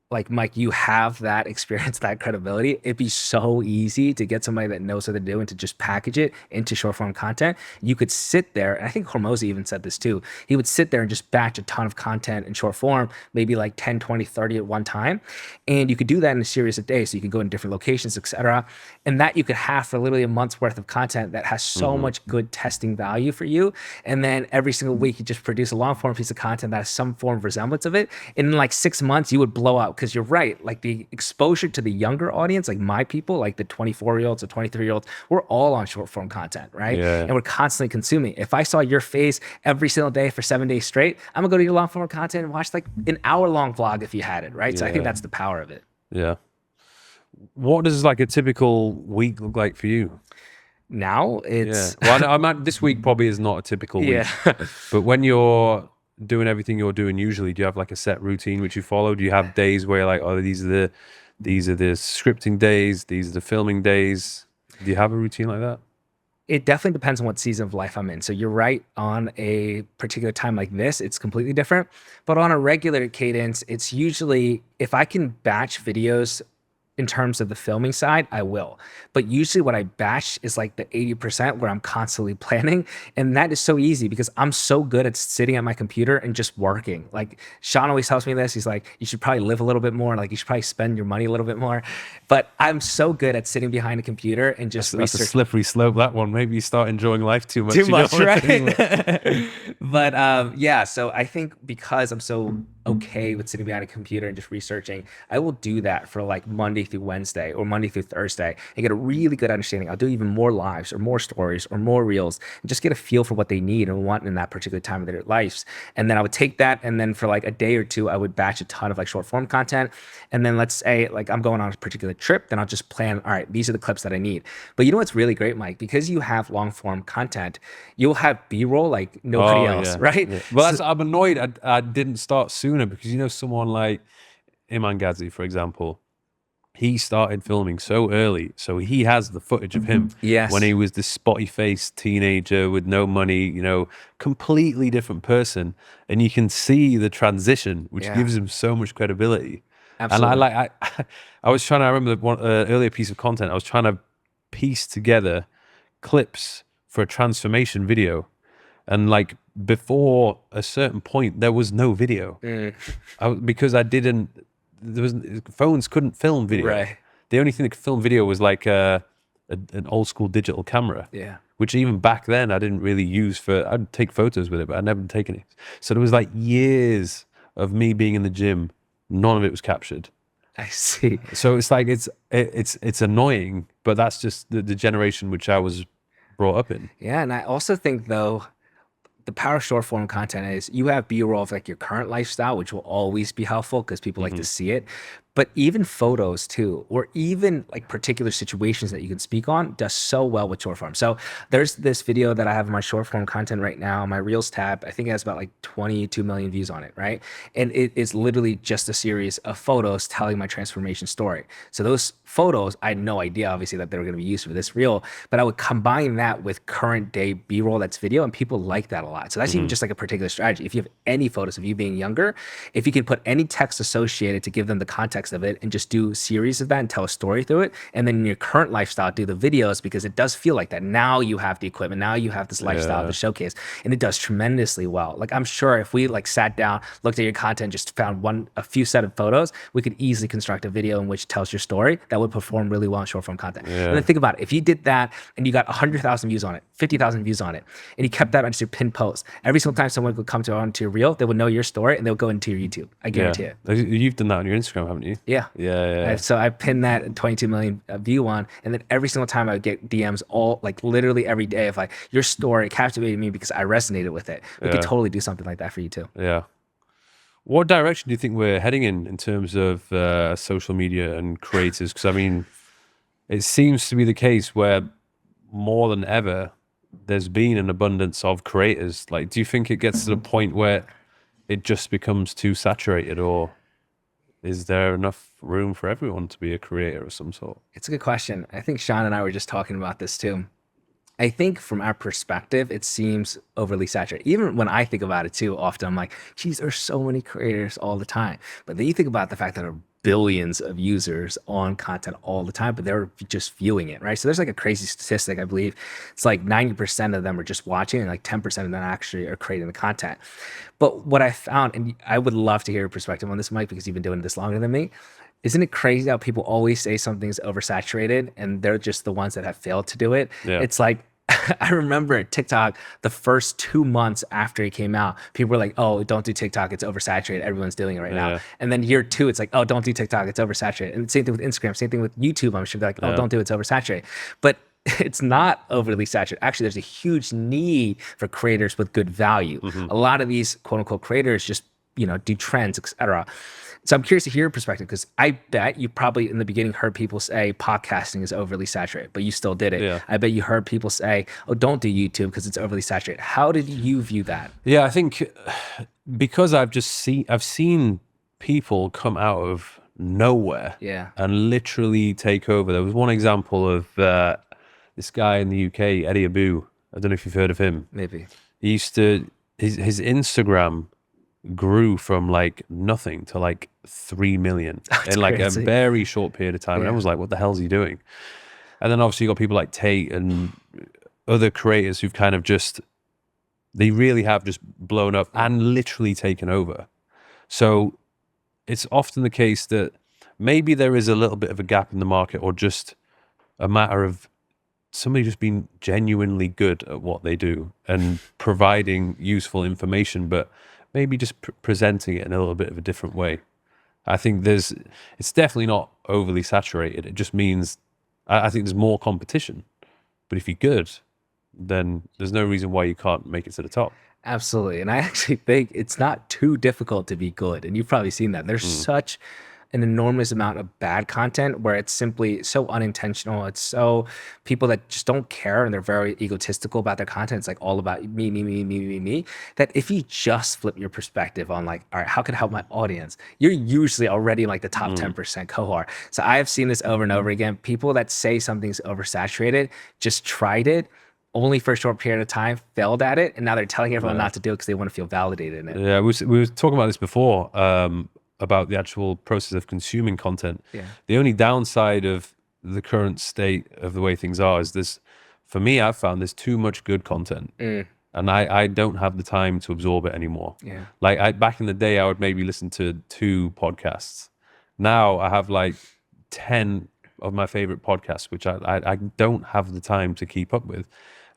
like Mike, you have that experience, that credibility. It'd be so easy to get somebody that knows what they're doing to just package it into short form content. You could sit there, and I think Hormozy even said this too. He would sit there and just batch a ton of content in short form, maybe like 10, 20, 30 at one time. And you could do that in a series of days. So you could go in different locations, etc. And that you could have for literally a month's worth of content that has so much good testing value for you. And then every single week you just produce a long form piece of content that has some form of resemblance of it. And in like 6 months, you would blow out, because you're right. Like the exposure to the younger audience, like my people, like the 24-year-olds or 23-year-olds, we're all on short form content, right? Yeah. And we're constantly consuming. If I saw your face every single day for 7 days straight, I'm gonna go to your long form content and watch like an hour-long vlog if you had it, right? So I think Yeah. that's the power of it. Yeah. What does like a typical week look like for you? Now Yeah. it's Well, this week probably is not a typical week. yeah. But when you're doing everything you're doing usually, do you have like a set routine which you follow? Do you have days where you're like, oh, these are the scripting days, these are the filming days? Do you have a routine like that? It definitely depends on what season of life I'm in. So you're right, on a particular time like this, it's completely different. But on a regular cadence, it's usually, if I can batch videos in terms of the filming side, I will. But usually what I batch is like the 80% where I'm constantly planning. And that is so easy because I'm so good at sitting at my computer and just working. Like Sean always tells me this. He's like, you should probably live a little bit more. Like you should probably spend your money a little bit more. But I'm so good at sitting behind a computer and just That's a research. slippery slope, that one. Maybe you start enjoying life too much. Too You don't much, want to right? But yeah, so I think because I'm so okay with sitting behind a computer and just researching, I will do that for like Monday through Wednesday or Monday through Thursday and get a really good understanding. I'll do even more lives or more stories or more reels and just get a feel for what they need and want in that particular time of their lives. And then I would take that, and then for like a day or two, I would batch a ton of like short form content. And then let's say like I'm going on a particular trip, then I'll just plan, all right, these are the clips that I need. But you know what's really great, Mike? Because you have long form content, you'll have B-roll like nobody else, right? Yeah. Well, that's, I'm annoyed I didn't start sooner, because you know someone like Iman Ghazi, for example, he started filming so early, so he has the footage of him Yes. when he was this spotty-faced teenager with no money, you know, completely different person, and you can see the transition, which Yeah. gives him so much credibility. Absolutely. And I was trying to, I remember one earlier piece of content, I was trying to piece together clips for a transformation video, and like before a certain point there was no video. Because I didn't, there was, phones couldn't film video. Right. The only thing that could film video was like an old school digital camera, Yeah. which even back then I didn't really use for, I'd take photos with it, but I'd never taken it. So there was like years of me being in the gym, none of it was captured. I see. So it's like it's annoying, but that's just the generation which I was brought up in. Yeah. And I also think though, the power of short form content is you have B-roll of like your current lifestyle, which will always be helpful because people like to see it. But even photos too, or even like particular situations that you can speak on, does so well with short form. So there's this video that I have in my short form content right now, my Reels tab. I think it has about like 22 million views on it, right? And it is literally just a series of photos telling my transformation story. So those photos, I had no idea, obviously, that they were going to be used for this reel, but I would combine that with current day B-roll that's video, and people like that a lot. So that's even just like a particular strategy. If you have any photos of you being younger, if you can put any text associated to give them the context of it and just do series of that and tell a story through it, and then in your current lifestyle do the videos, because it does feel like that. Now you have the equipment, now you have this lifestyle to showcase, and it does tremendously well. Like I'm sure if we like sat down, looked at your content, just found a few set of photos, we could easily construct a video in which tells your story that would perform really well in short form content. And then think about it, if you did that and you got 100,000 views on it, 50,000 views on it, and you kept that on just your pinned post, every single time someone would come onto your reel, they would know your story and they'll go into your YouTube. I guarantee it. You've done that on your Instagram, haven't you? Yeah. Yeah. So I pinned that 22 million view on, and then every single time I would get DMs all like literally every day of like, your story captivated me because I resonated with it. We could totally do something like that for you too. Yeah. What direction do you think we're heading in terms of social media and creators? Because I mean, it seems to be the case where more than ever, there's been an abundance of creators. Like, do you think it gets to the point where it just becomes too saturated, or? is there enough room for everyone to be a creator of some sort? It's a good question. I think Sean and I were just talking about this too. I think from our perspective, it seems overly saturated. Even when I think about it too, often I'm like, geez, there's so many creators all the time. But then you think about the fact that there are billions of users on content all the time, but they're just viewing it, right? So there's like a crazy statistic, I believe. It's like 90% of them are just watching and like 10% of them actually are creating the content. But what I found, and I would love to hear your perspective on this, Mike, because you've been doing this longer than me. Isn't it crazy how people always say something's oversaturated and they're just the ones that have failed to do it? Yeah. It's like, I remember TikTok, the first 2 months after it came out, people were like, oh, don't do TikTok. It's oversaturated. Everyone's doing it right now. And then year 2, it's like, oh, don't do TikTok. It's oversaturated. And same thing with Instagram, same thing with YouTube. I'm sure they're like, oh, don't do it. It's oversaturated. But it's not overly saturated. Actually, there's a huge need for creators with good value. A lot of these quote unquote creators just, do trends, etc. So I'm curious to hear your perspective, because I bet you probably in the beginning heard people say podcasting is overly saturated, but you still did it. Yeah. I bet you heard people say, oh, don't do YouTube because it's overly saturated. How did you view that? Yeah, I think because I've seen people come out of nowhere and literally take over. There was one example of this guy in the UK, Eddie Abu. I don't know if you've heard of him. Maybe. He used to, his Instagram grew from like nothing to like 3 million in like crazy. a very short period of time. And I was like, what the hell is he doing? And then obviously you got people like Tate and other creators who've kind of they really have just blown up and literally taken over. So it's often the case that maybe there is a little bit of a gap in the market, or just a matter of somebody just being genuinely good at what they do and providing useful information, but maybe just presenting it in a little bit of a different way. I think it's definitely not overly saturated. It just means, I think there's more competition. But if you're good, then there's no reason why you can't make it to the top. Absolutely. And I actually think it's not too difficult to be good. And you've probably seen that. There's such an enormous amount of bad content where it's simply so unintentional. It's so people that just don't care and they're very egotistical about their content. It's like all about me, me, me, me, me, me. That if you just flip your perspective on like, all right, how can I help my audience? You're usually already in like the top 10% cohort. So I have seen this over and over again. People that say something's oversaturated just tried it only for a short period of time, failed at it, and now they're telling everyone not to do it because they want to feel validated in it. Yeah, we were talking about this before, about the actual process of consuming content. Yeah. The only downside of the current state of the way things are is for me, I've found there's too much good content. And I don't have the time to absorb it anymore. Yeah. Like back in the day, I would maybe listen to 2 podcasts. Now I have like 10 of my favorite podcasts, which I don't have the time to keep up with.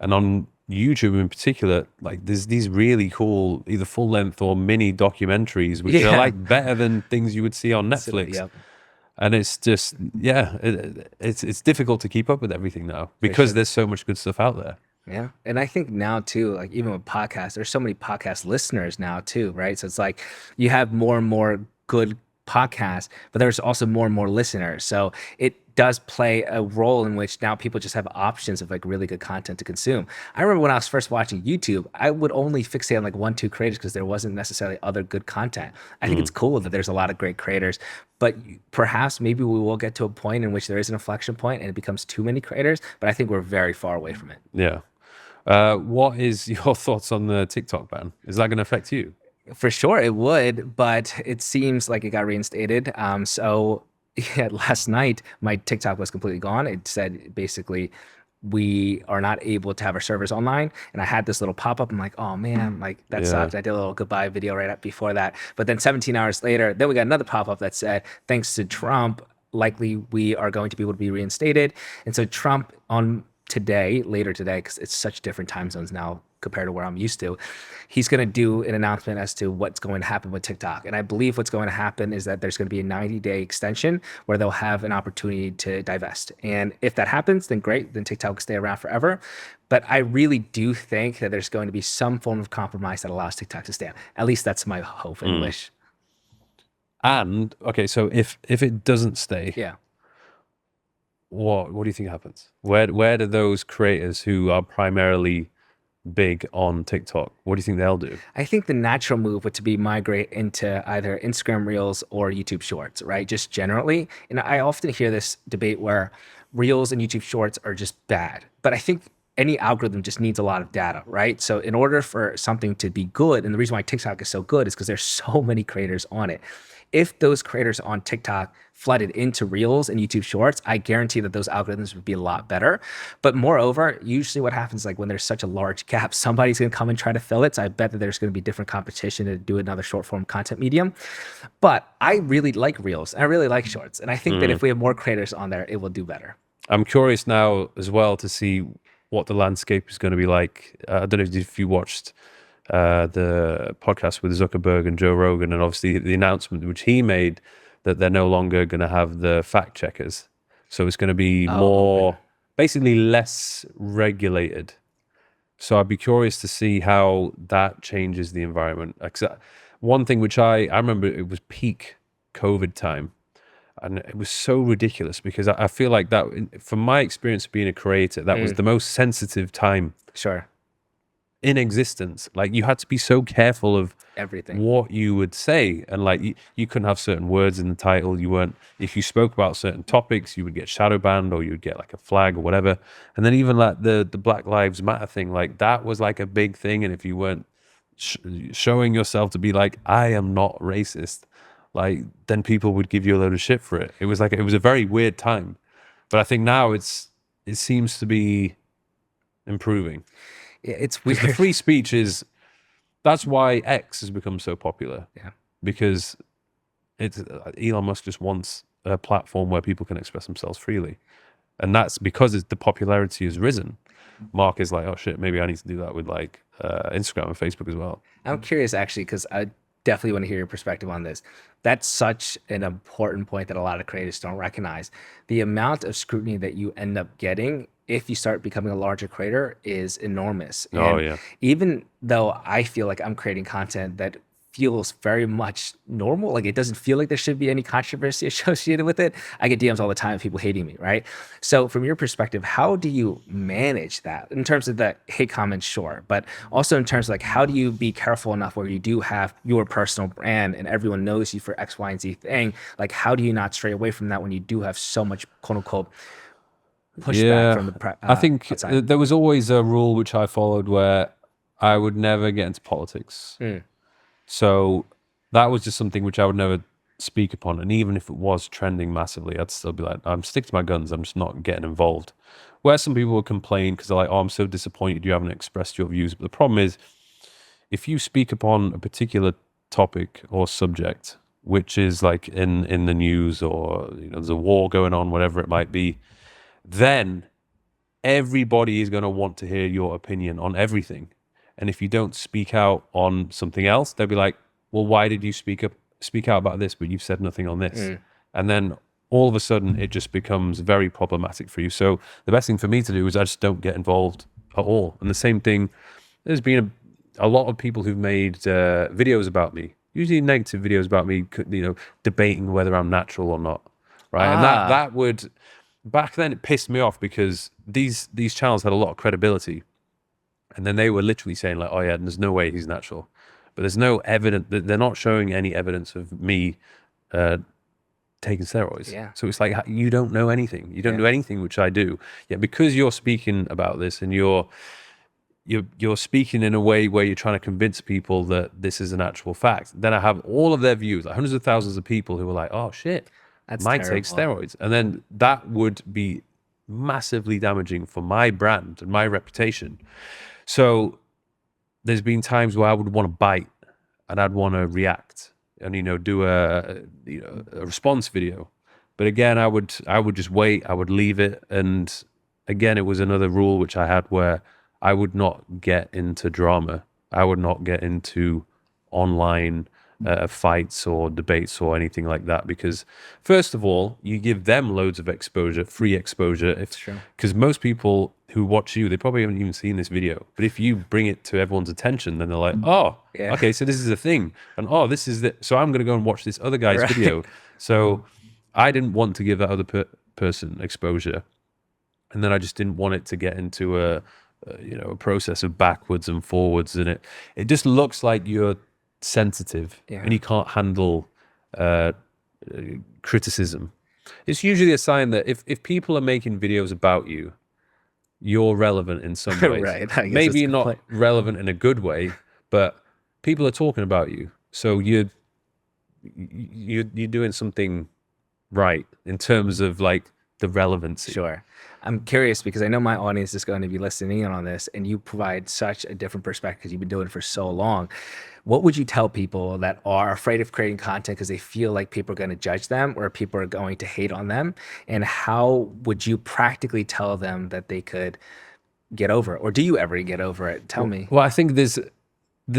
And on YouTube in particular, like there's these really cool either full length or mini documentaries which are like better than things you would see on Netflix. And it's just it's difficult to keep up with everything now because there's so much good stuff out there. Yeah. And I think now too, like even with podcasts, there's so many podcast listeners now too, right? So it's like you have more and more good podcasts, but there's also more and more listeners. So it does play a role in which now people just have options of like really good content to consume. I remember when I was first watching YouTube, I would only fixate on like 1-2 creators because there wasn't necessarily other good content. I think it's cool that there's a lot of great creators, but perhaps maybe we will get to a point in which there is an inflection point and it becomes too many creators, but I think we're very far away from it. Yeah. What is your thoughts on the TikTok ban? Is that going to affect you? For sure it would, but it seems like it got reinstated. Last night, my TikTok was completely gone. It said basically, we are not able to have our servers online. And I had this little pop-up. I'm like, oh man, like that sucked. I did a little goodbye video right up before that. But then 17 hours later, then we got another pop-up that said, thanks to Trump, likely we are going to be able to be reinstated. And so Trump later today, because it's such different time zones now compared to where I'm used to, he's going to do an announcement as to what's going to happen with TikTok. And I believe what's going to happen is that there's going to be a 90-day extension where they'll have an opportunity to divest. And if that happens, then great, then TikTok will stay around forever. But I really do think that there's going to be some form of compromise that allows TikTok to stand. At least that's my hope and wish. And okay, so if it doesn't stay, what do you think happens? Where do those creators who are primarily big on TikTok, what do you think they'll do? I think the natural move would to be migrate into either Instagram Reels or YouTube Shorts, right? Just generally. And I often hear this debate where Reels and YouTube Shorts are just bad. But I think any algorithm just needs a lot of data, right? So in order for something to be good, and the reason why TikTok is so good is because there's so many creators on it. If those creators on TikTok flooded into Reels and YouTube Shorts, I guarantee that those algorithms would be a lot better. But moreover, usually what happens, like when there's such a large gap, somebody's going to come and try to fill it. So I bet that there's going to be different competition to do another short form content medium. But I really like Reels. I really like Shorts. And I think that if we have more creators on there, it will do better. I'm curious now as well to see what the landscape is going to be like. I don't know if you watched the podcast with Zuckerberg and Joe Rogan, and obviously the announcement which he made that they're no longer going to have the fact checkers. So it's going to be more, basically less regulated. So I'd be curious to see how that changes the environment. One thing which I remember, it was peak COVID time. And it was so ridiculous because I feel like that, from my experience of being a creator, that was the most sensitive time Sure. in existence. Like, you had to be so careful of Everything. what you would say, and like you couldn't have certain words in the title. You weren't, if you spoke about certain topics, you would get shadow banned, or you would get like a flag or whatever. And then even like the Black Lives Matter thing, like that was like a big thing. And if you weren't showing yourself to be like, I am not racist, like, then people would give you a load of shit for it. It was like, it was a very weird time. But I think now it seems to be improving. Yeah, it's Because weird. the free speech is, that's why X has become so popular. Yeah. Because it's Elon Musk just wants a platform where people can express themselves freely. And that's because the popularity has risen. Mark is like, oh shit, maybe I need to do that with like Instagram and Facebook as well. I'm curious actually, because I definitely want to hear your perspective on this. That's such an important point that a lot of creators don't recognize. The amount of scrutiny that you end up getting if you start becoming a larger creator is enormous. Oh, And yeah. even though I feel like I'm creating content that feels very much normal, like it doesn't feel like there should be any controversy associated with it, I get DMs all the time of people hating me, right? So from your perspective, how do you manage that in terms of the hate comments, sure, but also in terms of like, how do you be careful enough where you do have your personal brand and everyone knows you for X, Y, and Z thing? Like, how do you not stray away from that when you do have so much quote unquote pushback from the I think outside? there was always a rule which I followed where I would never get into politics. So that was just something which I would never speak upon. And even if it was trending massively, I'd still be like, I'm stick to my guns. I'm just not getting involved. Where some people would complain because they're like, oh, I'm so disappointed you haven't expressed your views. But the problem is, if you speak upon a particular topic or subject, which is like in the news, or there's a war going on, whatever it might be, then everybody is going to want to hear your opinion on everything. And if you don't speak out on something else, they'll be like, well, why did you speak out about this, but you've said nothing on this? And then all of a sudden it just becomes very problematic for you. So the best thing for me to do is I just don't get involved at all. And the same thing, there's been a lot of people who've made videos about me, usually negative videos about me, debating whether I'm natural or not. Right. And that would, back then it pissed me off because these channels had a lot of credibility. And then they were literally saying like, oh yeah, there's no way he's natural. But there's no evidence, they're not showing any evidence of me taking steroids. Yeah. So it's like, you don't know anything. You don't do anything which I do. Yeah, because you're speaking about this and you're speaking in a way where you're trying to convince people that this is an actual fact. Then I have all of their views, like hundreds of thousands of people who are like, oh shit, That's might take terrible. steroids. And then that would be massively damaging for my brand and my reputation. So there's been times where I would want to bite and I'd want to react and do a response video. But again, I would just wait, I would leave it. And again, it was another rule which I had where I would not get into drama. I would not get into online fights or debates or anything like that, because first of all, you give them loads of exposure, free exposure. Because most people who watch you, they probably haven't even seen this video. But if you bring it to everyone's attention, then they're like, oh, okay, so this is a thing. And oh, this is the, so I'm going to go and watch this other guy's video. So I didn't want to give that other person exposure. And then I just didn't want it to get into a you know, a process of backwards and forwards, and it just looks like you're sensitive and you can't handle uh, criticism. It's usually a sign that if people are making videos about you, you're relevant in some ways. Right. I guess that's Maybe a you're good not point. relevant in a good way, but people are talking about you, so you're doing something right in terms of like the relevancy. Sure. I'm curious because I know my audience is going to be listening in on this, and you provide such a different perspective because you've been doing it for so long. What would you tell people that are afraid of creating content because they feel like people are going to judge them or people are going to hate on them? And how would you practically tell them that they could get over it? Or do you ever get over it? Tell me. Well, I think there's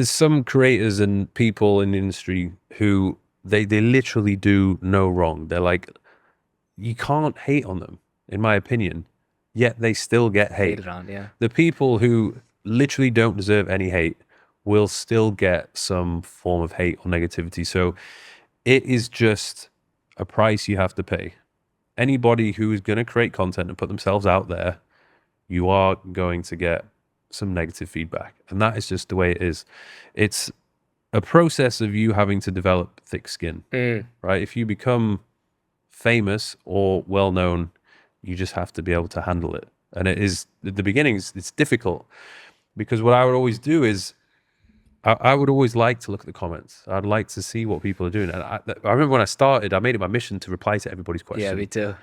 some creators and people in the industry who they literally do no wrong. They're like, you can't hate on them, in my opinion, yet they still get hate. Hated on, yeah. The people who literally don't deserve any hate will still get some form of hate or negativity. So it is just a price you have to pay. Anybody who is going to create content and put themselves out there, you are going to get some negative feedback. And that is just the way it is. It's a process of you having to develop thick skin, right? If you become famous or well known, you just have to be able to handle it. And it is at the beginning, it's difficult because what I would always do is I would always like to look at the comments. I'd like to see what people are doing. And I remember when I started, I made it my mission to reply to everybody's questions. Yeah, me too.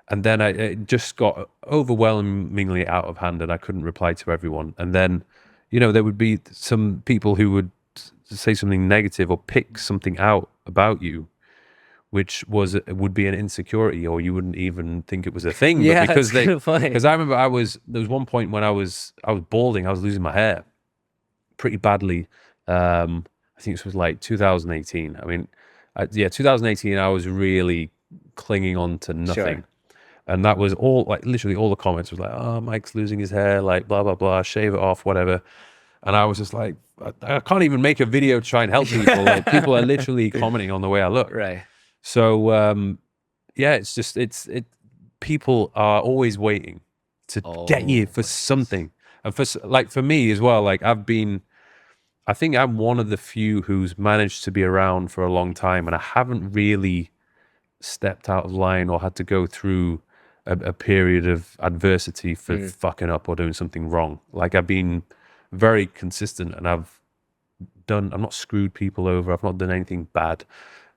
And then it just got overwhelmingly out of hand and I couldn't reply to everyone. And then, you know, there would be some people who would say something negative or pick something out about you, which would be an insecurity, or you wouldn't even think it was a thing. Yeah, but because that's good point. because I remember there was one point when I was balding, I was losing my hair pretty badly. I think this was like 2018. I mean, 2018, I was really clinging on to nothing. Sure. And that was all, like, literally all the comments was like, oh, Mike's losing his hair, like, blah, blah, blah, shave it off, whatever. And I was just like, I can't even make a video to try and help people. Like, people are literally commenting on the way I look. Right. So, yeah, it's just, people are always waiting to get you for something. And for me as well, like, I think I'm one of the few who's managed to be around for a long time, and I haven't really stepped out of line or had to go through a period of adversity for fucking up or doing something wrong. Like, I've been very consistent and I've not screwed people over. I've not done anything bad.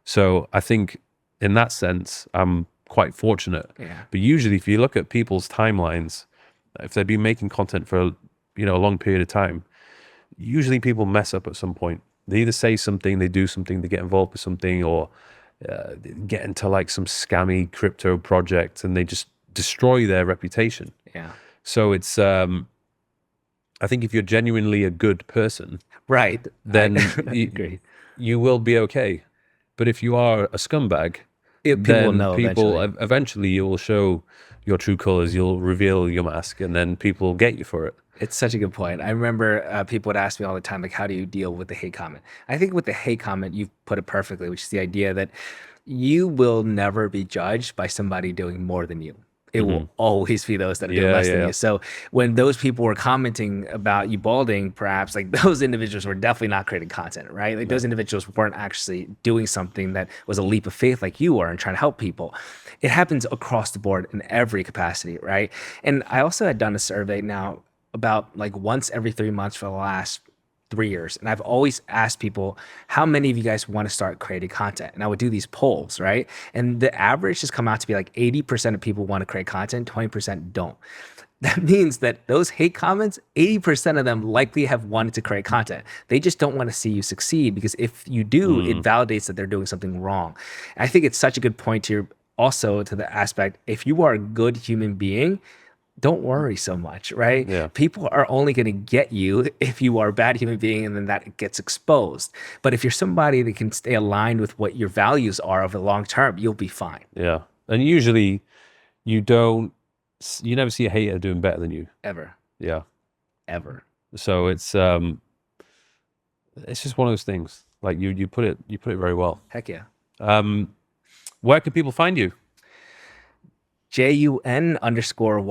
So I think in that sense, I'm quite fortunate. Yeah. But usually if you look at people's timelines, if they've been making content for, you know, a long period of time, usually people mess up at some point. They either say something, they do something, they get involved with something, or get into like some scammy crypto project and they just destroy their reputation. Yeah. So it's, I think if you're genuinely a good person, Right. then agree. you will be okay. But if you are a scumbag, People will then know people eventually. eventually you will show your true colors. You'll reveal your mask, and then people will get you for it. It's such a good point. I remember people would ask me all the time, like, how do you deal with the hate comment? I think with the hate comment, you've put it perfectly, which is the idea that you will never be judged by somebody doing more than you. It will always be those that are doing less than you. So when those people were commenting about you balding, perhaps, like, those individuals were definitely not creating content, right? Like, those individuals weren't actually doing something that was a leap of faith like you were and trying to help people. It happens across the board in every capacity, right? And I also had done a survey now about like once every 3 months for the last 3 years. And I've always asked people, how many of you guys want to start creating content? And I would do these polls, right? And the average has come out to be like 80% of people want to create content, 20% don't. That means that those hate comments, 80% of them likely have wanted to create content. They just don't want to see you succeed, because if you do, it validates that they're doing something wrong. And I think it's such a good point here also to the aspect, if you are a good human being, don't worry so much, right? Yeah. People are only going to get you if you are a bad human being, and then that gets exposed. But if you're somebody that can stay aligned with what your values are over the long term, you'll be fine. Yeah. And usually you never see a hater doing better than you. Ever. Yeah. Ever. So it's just one of those things. Like you put it very well. Heck yeah. Where can people find you? JUN_YUH.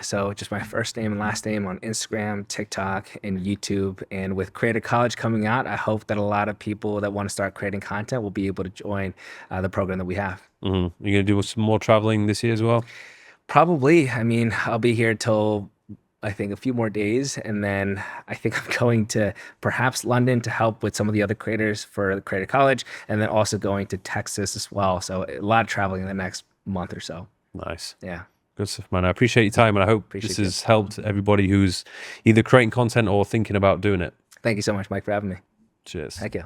So just my first name and last name on Instagram, TikTok, and YouTube. And with Creative College coming out, I hope that a lot of people that want to start creating content will be able to join the program that we have. You're going to do some more traveling this year as well? Probably. I mean, I'll be here till I think a few more days, and then I think I'm going to perhaps London to help with some of the other creators for the Creative College, and then also going to Texas as well. So a lot of traveling in the next month or so. Nice. Yeah. Good stuff, man. I appreciate your time, and I hope this has helped everybody who's either creating content or thinking about doing it. Thank you so much, Mike, for having me. Cheers. Thank you.